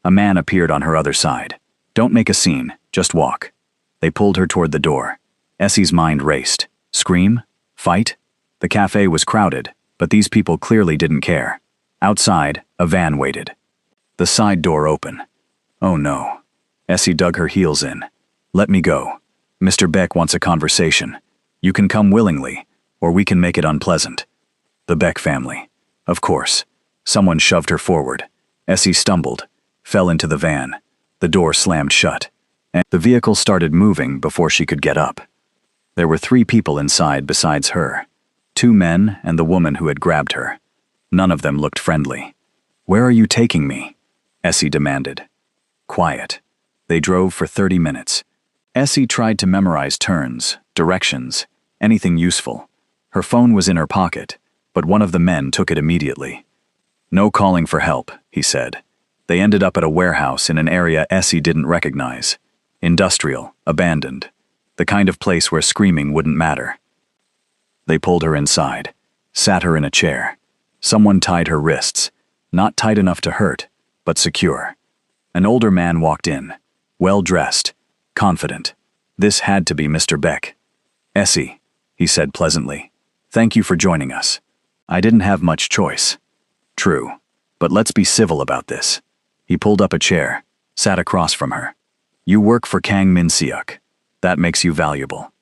A man appeared on her other side. Don't make a scene, just walk. They pulled her toward the door. Essie's mind raced. Scream? Fight? The cafe was crowded, but these people clearly didn't care. Outside, a van waited. The side door open. Oh no. Essie dug her heels in. Let me go. Mr. Beck wants a conversation. You can come willingly, or we can make it unpleasant. The Beck family. Of course. Someone shoved her forward. Essie stumbled, fell into the van. The door slammed shut, and the vehicle started moving before she could get up. There were 3 people inside besides her. 2 men and the woman who had grabbed her. None of them looked friendly. Where are you taking me? Essie demanded. Quiet. They drove for 30 minutes. Essie tried to memorize turns, directions, anything useful. Her phone was in her pocket, but one of the men took it immediately. No calling for help, he said. They ended up at a warehouse in an area Essie didn't recognize. Industrial, abandoned. The kind of place where screaming wouldn't matter. They pulled her inside, sat her in a chair. Someone tied her wrists, not tight enough to hurt, but secure. An older man walked in, well-dressed, confident. This had to be Mr. Beck. Essie, he said pleasantly, thank you for joining us. I didn't have much choice. True, but let's be civil about this. He pulled up a chair, sat across from her. You work for Kang Min-seok. That makes you valuable.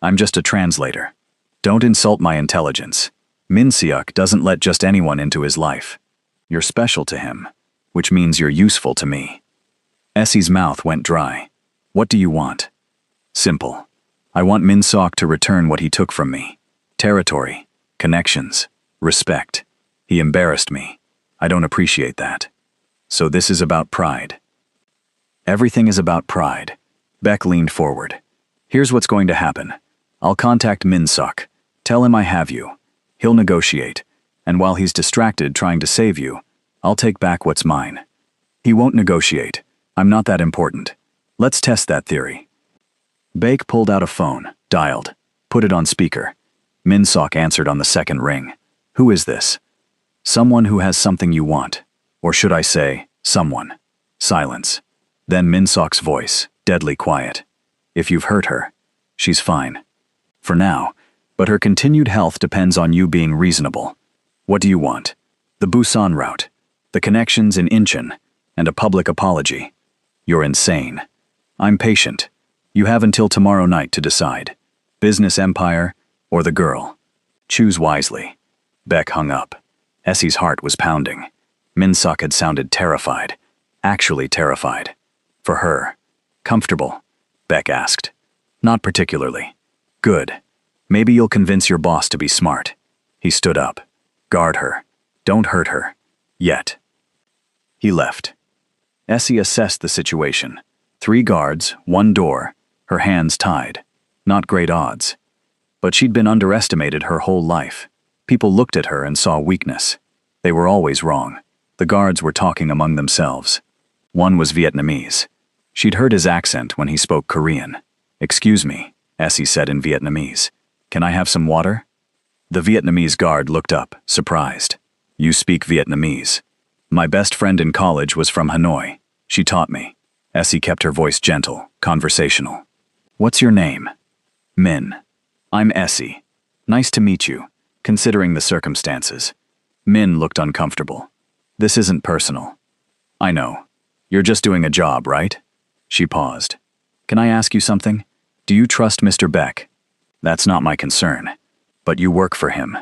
I'm just a translator. Don't insult my intelligence. Min-seok doesn't let just anyone into his life. You're special to him, which means you're useful to me. Essie's mouth went dry. What do you want? Simple. I want Min-seok to return what he took from me. Territory, connections, respect. He embarrassed me. I don't appreciate that. So this is about pride. Everything is about pride. Beck leaned forward. Here's what's going to happen. I'll contact Min-seok. Tell him I have you. He'll negotiate. And while he's distracted trying to save you, I'll take back what's mine. He won't negotiate. I'm not that important. Let's test that theory. Beck pulled out a phone, dialed, put it on speaker. Min-seok answered on the second ring. Who is this? Someone who has something you want. Or should I say, someone. Silence. Then Min-seok's voice, deadly quiet. If you've hurt her, she's fine. For now, but her continued health depends on you being reasonable. What do you want? The Busan route, the connections in Incheon, and a public apology. You're insane. I'm patient. You have until tomorrow night to decide. Business empire or the girl. Choose wisely. Beck hung up. Essie's heart was pounding. Min-seok had sounded terrified. Actually terrified. For her. Comfortable? Beck asked. Not particularly. Good. Maybe you'll convince your boss to be smart. He stood up. Guard her. Don't hurt her. Yet. He left. Essie assessed the situation. 3 guards, 1 door, her hands tied. Not great odds. But she'd been underestimated her whole life. People looked at her and saw weakness. They were always wrong. The guards were talking among themselves. One was Vietnamese. She'd heard his accent when he spoke Korean. Excuse me, Essie said in Vietnamese. Can I have some water? The Vietnamese guard looked up, surprised. You speak Vietnamese. My best friend in college was from Hanoi. She taught me. Essie kept her voice gentle, conversational. What's your name? Min. I'm Essie. Nice to meet you, considering the circumstances. Min looked uncomfortable. This isn't personal. I know. You're just doing a job, right? She paused. Can I ask you something? Do you trust Mr. Beck? That's not my concern. But you work for him.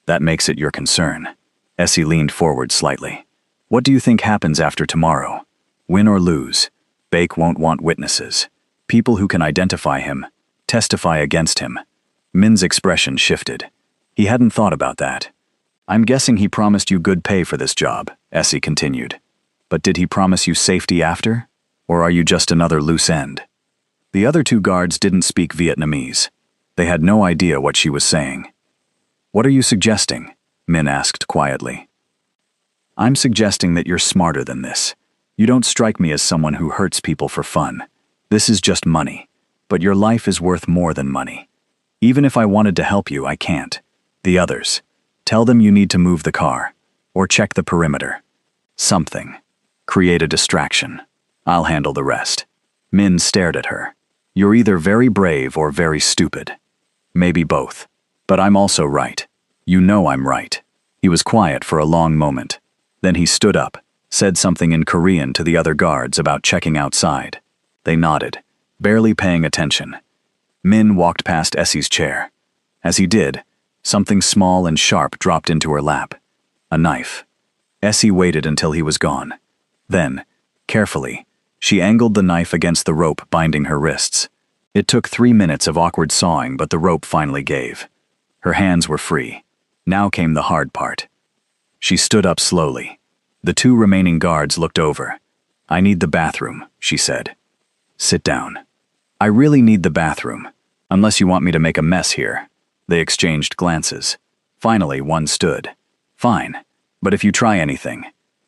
That makes it your concern. Essie leaned forward slightly. What do you think happens after tomorrow? Win or lose? Beck won't want witnesses. People who can identify him, testify against him. Min's expression shifted. He hadn't thought about that. I'm guessing he promised you good pay for this job, Essie continued. But did he promise you safety after? Or are you just another loose end? The other 2 guards didn't speak Vietnamese. They had no idea what she was saying. What are you suggesting? Min asked quietly. I'm suggesting that you're smarter than this. You don't strike me as someone who hurts people for fun. This is just money. But your life is worth more than money. Even if I wanted to help you, I can't. The others. Tell them you need to move the car. Or check the perimeter. Something. Create a distraction. I'll handle the rest. Min stared at her. You're either very brave or very stupid. Maybe both. But I'm also right. You know I'm right. He was quiet for a long moment. Then he stood up, said something in Korean to the other guards about checking outside. They nodded, barely paying attention. Min walked past Essie's chair. As he did, something small and sharp dropped into her lap. A knife. Essie waited until he was gone. Then, carefully, she angled the knife against the rope binding her wrists. It took 3 minutes of awkward sawing, but the rope finally gave. Her hands were free. Now came the hard part. She stood up slowly. The 2 remaining guards looked over. I need the bathroom, she said. Sit down. I really need the bathroom, unless you want me to make a mess here. They exchanged glances. Finally, one stood. Fine, but if you try anything.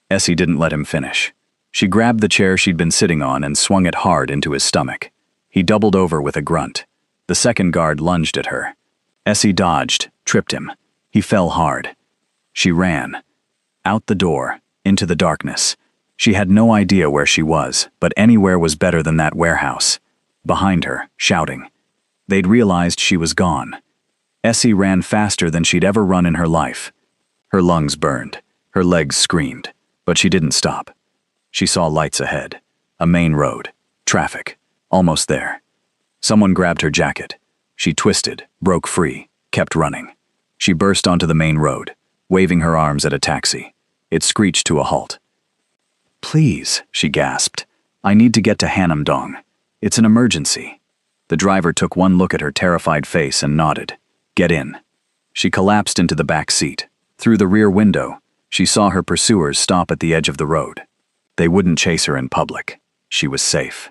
Essie didn't let him finish. She grabbed the chair she'd been sitting on and swung it hard into his stomach. He doubled over with a grunt. The second guard lunged at her. Essie dodged, tripped him. He fell hard. She ran. Out the door, into the darkness. She had no idea where she was, but anywhere was better than that warehouse. Behind her, shouting. They'd realized she was gone. Essie ran faster than she'd ever run in her life. Her lungs burned. Her legs screamed. But she didn't stop. She saw lights ahead. A main road. Traffic. Almost there. Someone grabbed her jacket. She twisted, broke free, kept running. She burst onto the main road, waving her arms at a taxi. It screeched to a halt. Please, she gasped. I need to get to Hanam-dong. It's an emergency. The driver took one look at her terrified face and nodded. Get in. She collapsed into the back seat. Through the rear window, she saw her pursuers stop at the edge of the road. They wouldn't chase her in public. She was safe.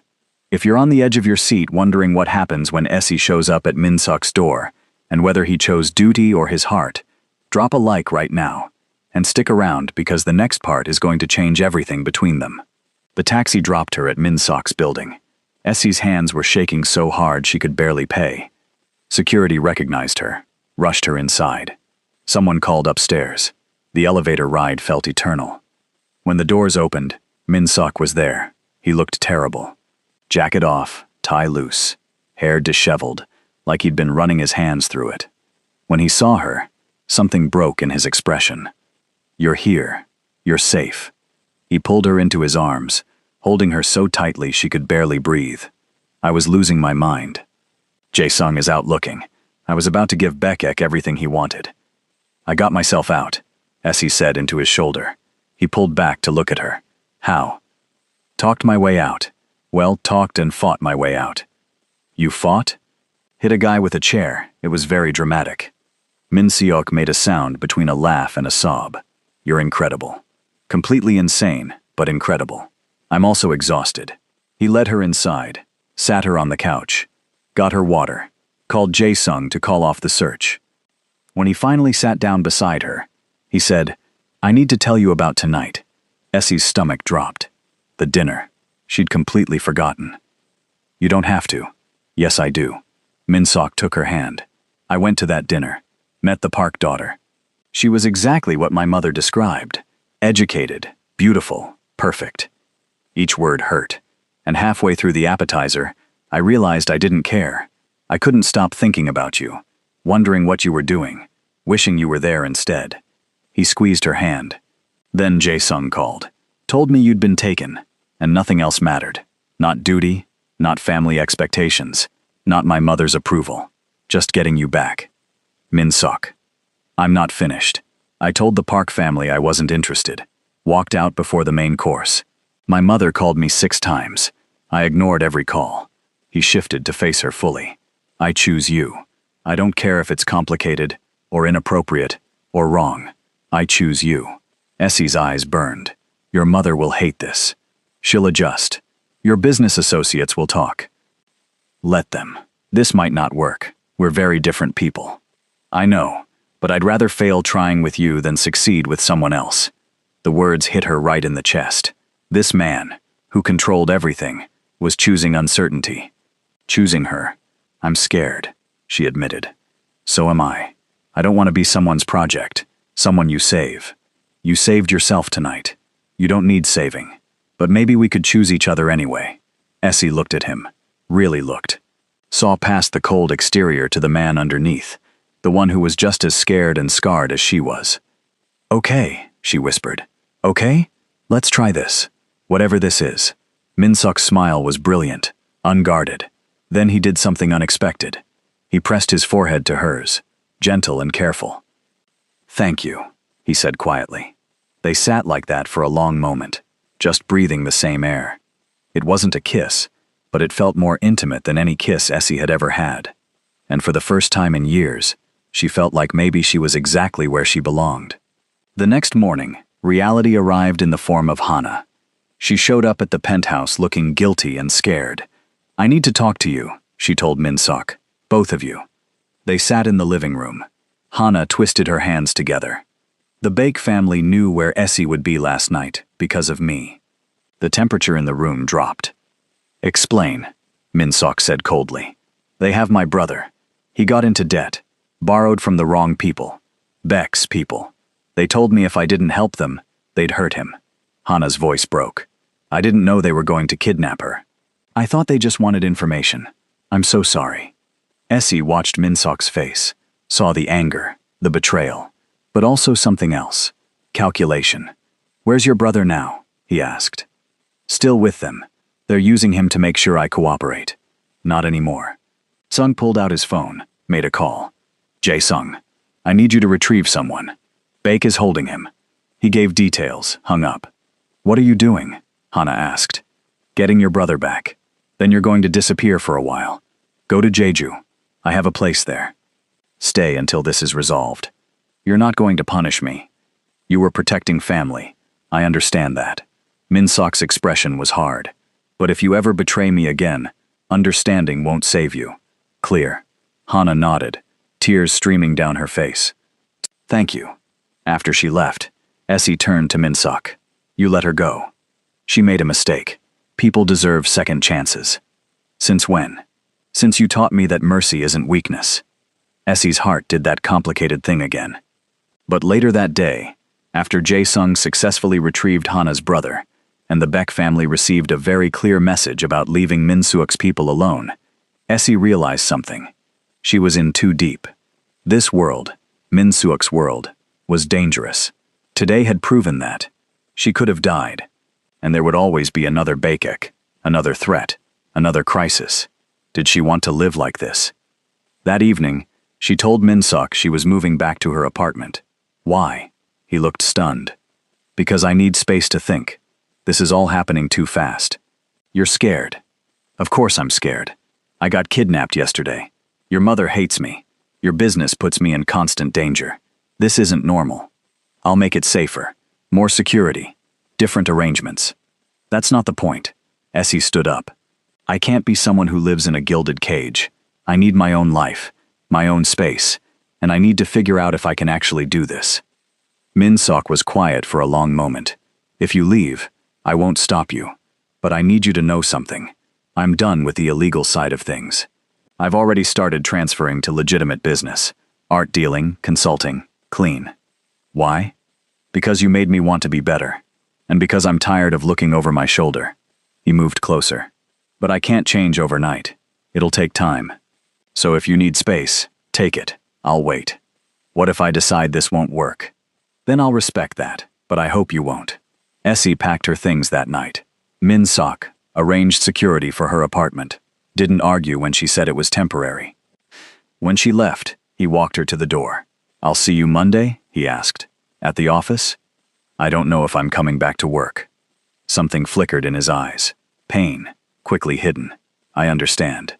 If you're on the edge of your seat wondering what happens when Essie shows up at Min-suk's door, and whether he chose duty or his heart, drop a like right now, and stick around because the next part is going to change everything between them. The taxi dropped her at Min-suk's building. Essie's hands were shaking so hard she could barely pay. Security recognized her, rushed her inside. Someone called upstairs. The elevator ride felt eternal. When the doors opened, Min-suk was there. He looked terrible. Jacket off, tie loose, hair disheveled, like he'd been running his hands through it. When he saw her, something broke in his expression. You're here. You're safe. He pulled her into his arms, holding her so tightly she could barely breathe. I was losing my mind. Jae-sung is out looking. I was about to give Baek-ek everything he wanted. I got myself out, Essie said into his shoulder. He pulled back to look at her. How? Talked my way out. Well, talked and fought my way out. You fought? Hit a guy with a chair. It was very dramatic. Min-seok made a sound between a laugh and a sob. You're incredible. Completely insane, but incredible. I'm also exhausted. He led her inside, sat her on the couch, got her water, called Jae-sung to call off the search. When he finally sat down beside her, he said, I need to tell you about tonight. Essie's stomach dropped. The dinner. She'd completely forgotten. You don't have to. Yes, I do. Min-suk took her hand. I went to that dinner. Met the Park daughter. She was exactly what my mother described. Educated, beautiful, perfect. Each word hurt. And halfway through the appetizer, I realized I didn't care. I couldn't stop thinking about you, wondering what you were doing, wishing you were there instead. He squeezed her hand. Then Jae-sung called. Told me you'd been taken, and nothing else mattered. Not duty, not family expectations, not my mother's approval. Just getting you back. Min-suk. I'm not finished. I told the Park family I wasn't interested. Walked out before the main course. My mother called me 6 times. I ignored every call. He shifted to face her fully. I choose you. I don't care if it's complicated, or inappropriate, or wrong. I choose you. Essie's eyes burned. Your mother will hate this. She'll adjust. Your business associates will talk. Let them. This might not work. We're very different people. I know, but I'd rather fail trying with you than succeed with someone else. The words hit her right in the chest. This man, who controlled everything, was choosing uncertainty. Choosing her. I'm scared, she admitted. So am I. I don't want to be someone's project, someone you save. You saved yourself tonight. You don't need saving. But maybe we could choose each other anyway. Essie looked at him. Really looked. Saw past the cold exterior to the man underneath, the one who was just as scared and scarred as she was. Okay, she whispered. Okay? Let's try this. Whatever this is. Min-suk's smile was brilliant, unguarded. Then he did something unexpected. He pressed his forehead to hers, gentle and careful. Thank you, he said quietly. They sat like that for a long moment, just breathing the same air. It wasn't a kiss, but it felt more intimate than any kiss Essie had ever had. And for the first time in years, she felt like maybe she was exactly where she belonged. The next morning, reality arrived in the form of Hana. She showed up at the penthouse looking guilty and scared. I need to talk to you, she told Min-suk. Both of you. They sat in the living room. Hana twisted her hands together. The Baek family knew where Essie would be last night because of me. The temperature in the room dropped. Explain, Min-suk said coldly. They have my brother. He got into debt, borrowed from the wrong people. Baek's people. They told me if I didn't help them, they'd hurt him. Hana's voice broke. I didn't know they were going to kidnap her. I thought they just wanted information. I'm so sorry. Essie watched Min-suk's face, saw the anger, the betrayal, but also something else. Calculation. Where's your brother now? He asked. Still with them. They're using him to make sure I cooperate. Not anymore. Sung pulled out his phone, made a call. Jae-sung, I need you to retrieve someone. Baek is holding him. He gave details, hung up. What are you doing? Hana asked. Getting your brother back. Then you're going to disappear for a while. Go to Jeju. I have a place there. Stay until this is resolved. You're not going to punish me. You were protecting family. I understand that. Min-suk's expression was hard. But if you ever betray me again, understanding won't save you. Clear. Hana nodded, tears streaming down her face. Thank you. After she left, Essie turned to Min-suk. You let her go. She made a mistake. People deserve second chances. Since when? Since you taught me that mercy isn't weakness. Essie's heart did that complicated thing again. But later that day, after Jae-sung successfully retrieved Hana's brother, and the Baek family received a very clear message about leaving Min-suk's people alone, Essie realized something. She was in too deep. This world, Min-suk's world, was dangerous. Today had proven that. She could have died. And there would always be another Baekek, another threat, another crisis. Did she want to live like this? That evening, she told Min-suk she was moving back to her apartment. Why? He looked stunned. Because I need space to think. This is all happening too fast. You're scared. Of course I'm scared. I got kidnapped yesterday. Your mother hates me. Your business puts me in constant danger. This isn't normal. I'll make it safer. More security. Different arrangements. That's not the point. Essie stood up. I can't be someone who lives in a gilded cage. I need my own life, my own space, and I need to figure out if I can actually do this. Min-suk was quiet for a long moment. If you leave, I won't stop you. But I need you to know something. I'm done with the illegal side of things. I've already started transferring to legitimate business. Art dealing, consulting, clean. Why? Because you made me want to be better. And because I'm tired of looking over my shoulder. He moved closer. But I can't change overnight. It'll take time. So if you need space, take it. I'll wait. What if I decide this won't work? Then I'll respect that, but I hope you won't. Essie packed her things that night. Min-suk arranged security for her apartment. Didn't argue when she said it was temporary. When she left, he walked her to the door. I'll see you Monday, he asked. At the office? I don't know if I'm coming back to work. Something flickered in his eyes. Pain, quickly hidden. I understand.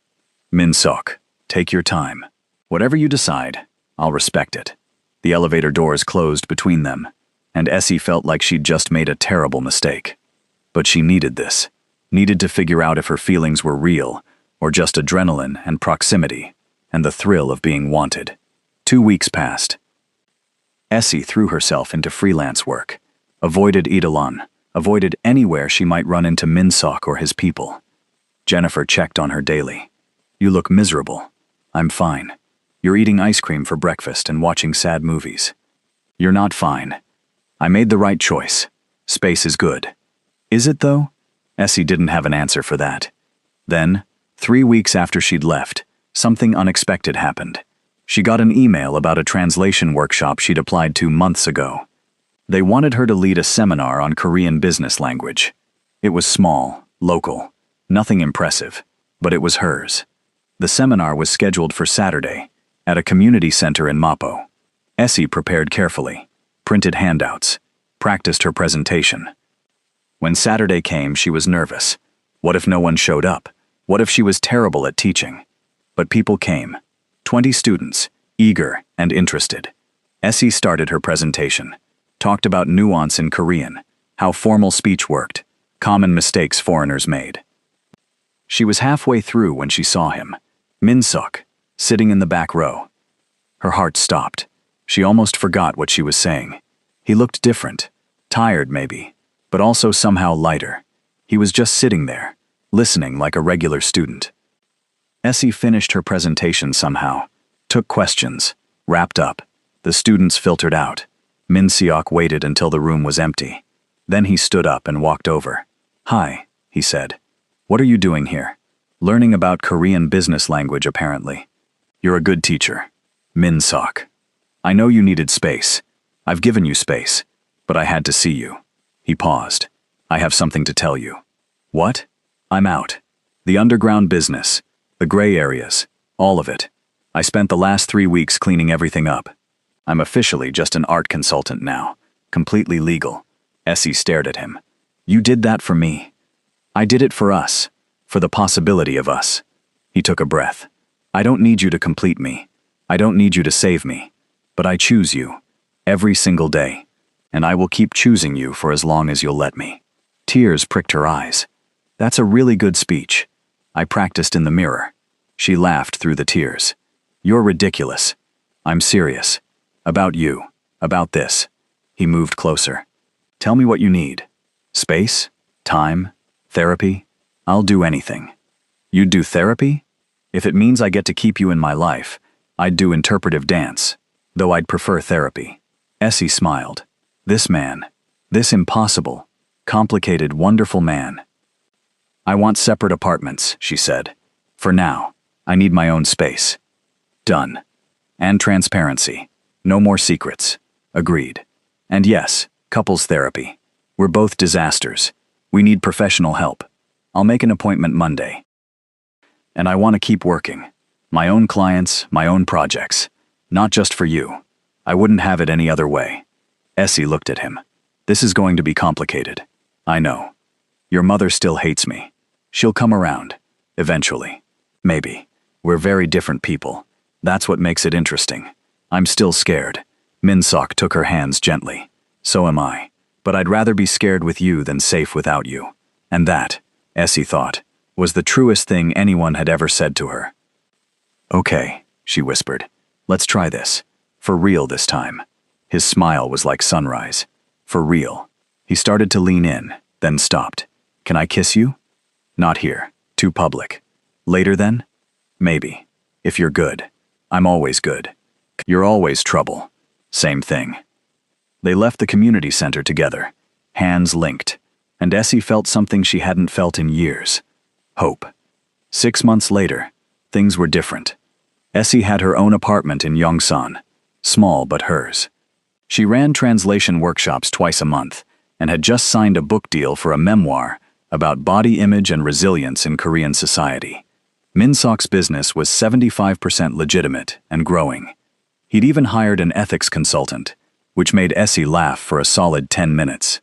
Min-suk, take your time. Whatever you decide, I'll respect it. The elevator doors closed between them, and Essie felt like she'd just made a terrible mistake. But she needed this. Needed to figure out if her feelings were real, or just adrenaline and proximity, and the thrill of being wanted. 2 weeks passed. Essie threw herself into freelance work, avoided Idolon, avoided anywhere she might run into Min-suk or his people. Jennifer checked on her daily. You look miserable. I'm fine. You're eating ice cream for breakfast and watching sad movies. You're not fine. I made the right choice. Space is good. Is it though? Essie didn't have an answer for that. Then, 3 weeks after she'd left, something unexpected happened. She got an email about a translation workshop she'd applied to months ago. They wanted her to lead a seminar on Korean business language. It was small, local, nothing impressive, but it was hers. The seminar was scheduled for Saturday, at a community center in Mapo. Essie prepared carefully, printed handouts, practiced her presentation. When Saturday came, she was nervous. What if no one showed up? What if she was terrible at teaching? But people came. 20 students, eager and interested. Essie started her presentation, talked about nuance in Korean, how formal speech worked, common mistakes foreigners made. She was halfway through when she saw him, Min-suk, sitting in the back row. Her heart stopped. She almost forgot what she was saying. He looked different, tired maybe, but also somehow lighter. He was just sitting there, listening like a regular student. Essie finished her presentation somehow, took questions, wrapped up. The students filtered out. Min-seok waited until the room was empty. Then he stood up and walked over. "Hi," he said. "What are you doing here?" "Learning about Korean business language, apparently." "You're a good teacher." Min-seok. "I know you needed space. I've given you space, but I had to see you." He paused. "I have something to tell you." "What?" "I'm out. The underground business, the gray areas, all of it. I spent the last 3 weeks cleaning everything up. I'm officially just an art consultant now, completely legal." Essie stared at him. "You did that for me." "I did it for us, for the possibility of us." He took a breath. "I don't need you to complete me. I don't need you to save me. But I choose you, every single day. And I will keep choosing you for as long as you'll let me." Tears pricked her eyes. "That's a really good speech. I practiced in the mirror." She laughed through the tears. "You're ridiculous. I'm serious. About you. About this." He moved closer. "Tell me what you need. Space? Time? Therapy? I'll do anything." "You'd do therapy? If it means I get to keep you in my life, I'd do interpretive dance, though I'd prefer therapy." Essie smiled. This man, this impossible, complicated, wonderful man. "I want separate apartments," she said. "For now, I need my own space." "Done. And transparency. No more secrets." "Agreed. And yes, couples therapy. We're both disasters. We need professional help. I'll make an appointment Monday. And I want to keep working. My own clients, my own projects. Not just for you. I wouldn't have it any other way." Essie looked at him. "This is going to be complicated. I know. Your mother still hates me. She'll come around. Eventually. Maybe. We're very different people. That's what makes it interesting. I'm still scared." Min-seok took her hands gently. "So am I. But I'd rather be scared with you than safe without you." And that, Essie thought, was the truest thing anyone had ever said to her. "Okay," she whispered. "Let's try this. For real this time." His smile was like sunrise. "For real." He started to lean in, then stopped. "Can I kiss you?" "Not here. Too public." "Later then?" "Maybe. If you're good. I'm always good." "You're always trouble." "Same thing." They left the community center together, hands linked, and Essie felt something she hadn't felt in years. Hope. 6 months later, things were different. Essie had her own apartment in Yongsan, small but hers. She ran translation workshops twice a month and had just signed a book deal for a memoir about body image and resilience in Korean society. Min-seok's business was 75% legitimate and growing. He'd even hired an ethics consultant, which made Essie laugh for a solid 10 minutes.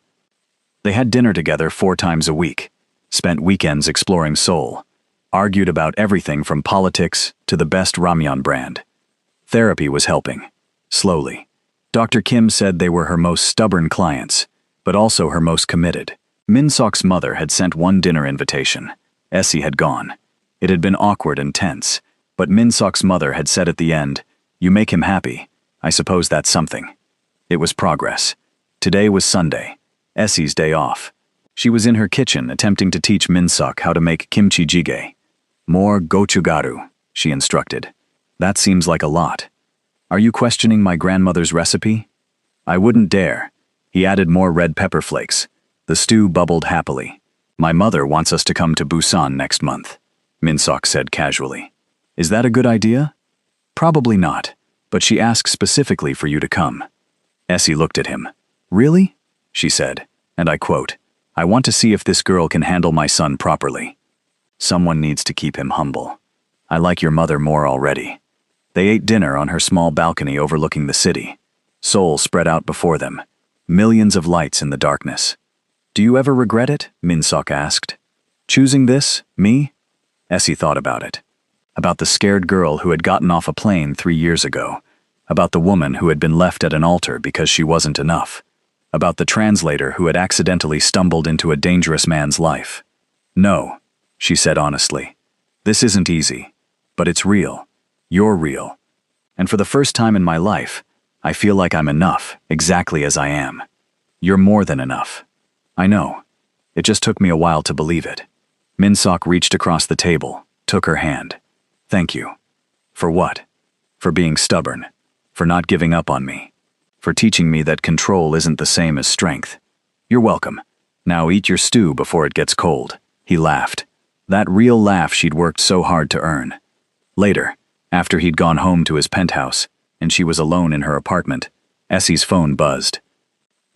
They had dinner together 4 times a week, spent weekends exploring Seoul, argued about everything from politics to the best ramyeon brand. Therapy was helping. Slowly. Dr. Kim said they were her most stubborn clients, but also her most committed. Min-seok's mother had sent one dinner invitation. Essie had gone. It had been awkward and tense, but Min-seok's mother had said at the end, "You make him happy. I suppose that's something." It was progress. Today was Sunday, Essie's day off. She was in her kitchen attempting to teach Min-seok how to make kimchi jjigae. "More gochugaru," she instructed. "That seems like a lot. Are you questioning my grandmother's recipe?" "I wouldn't dare." He added more red pepper flakes. The stew bubbled happily. My mother wants us to come to Busan next month, Min-sok said casually. Is that a good idea? Probably not, but she asked specifically for you to come. Essie looked at him. Really? She said, and I quote, I want to see if this girl can handle my son properly. Someone needs to keep him humble. I like your mother more already. They ate dinner on her small balcony overlooking the city. Seoul spread out before them. Millions of lights in the darkness. Do you ever regret it? Min-sok asked. Choosing this? Me? Essie thought about it. About the scared girl who had gotten off a plane 3 years ago. About the woman who had been left at an altar because she wasn't enough. About the translator who had accidentally stumbled into a dangerous man's life. No, she said honestly. This isn't easy, but it's real. You're real. And for the first time in my life, I feel like I'm enough, exactly as I am. You're more than enough. I know. It just took me a while to believe it. Min-sok reached across the table, took her hand. Thank you. For what? For being stubborn. For not giving up on me. For teaching me that control isn't the same as strength. You're welcome. Now eat your stew before it gets cold. He laughed. That real laugh she'd worked so hard to earn. Later, after he'd gone home to his penthouse, and she was alone in her apartment, Essie's phone buzzed.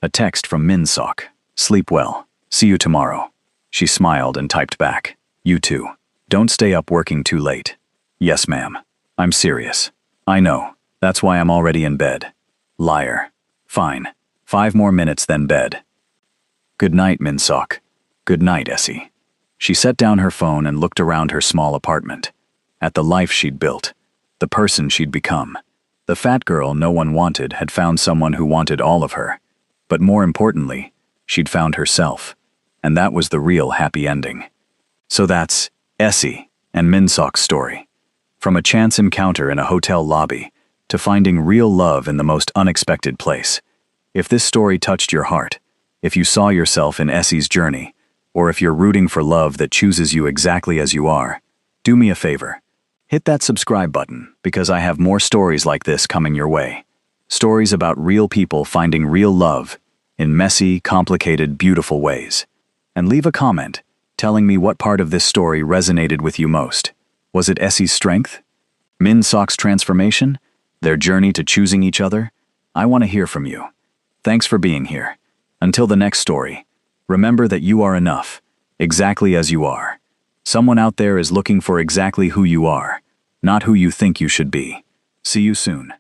A text from Min-sok. Sleep well. See you tomorrow. She smiled and typed back. You too. Don't stay up working too late. Yes, ma'am. I'm serious. I know. That's why I'm already in bed. Liar. Fine. 5 more minutes then bed. Good night, Min-sok. Good night, Essie. She set down her phone and looked around her small apartment. At the life she'd built. The person she'd become. The fat girl no one wanted had found someone who wanted all of her. But more importantly, she'd found herself. And that was the real happy ending. So that's Essie and Min-sok's story. From a chance encounter in a hotel lobby to finding real love in the most unexpected place. If this story touched your heart, if you saw yourself in Essie's journey, or if you're rooting for love that chooses you exactly as you are, do me a favor. Hit that subscribe button because I have more stories like this coming your way. Stories about real people finding real love in messy, complicated, beautiful ways. And leave a comment telling me what part of this story resonated with you most. Was it Essie's strength? Min-sok's transformation? Their journey to choosing each other? I want to hear from you. Thanks for being here. Until the next story, remember that you are enough, exactly as you are. Someone out there is looking for exactly who you are, not who you think you should be. See you soon.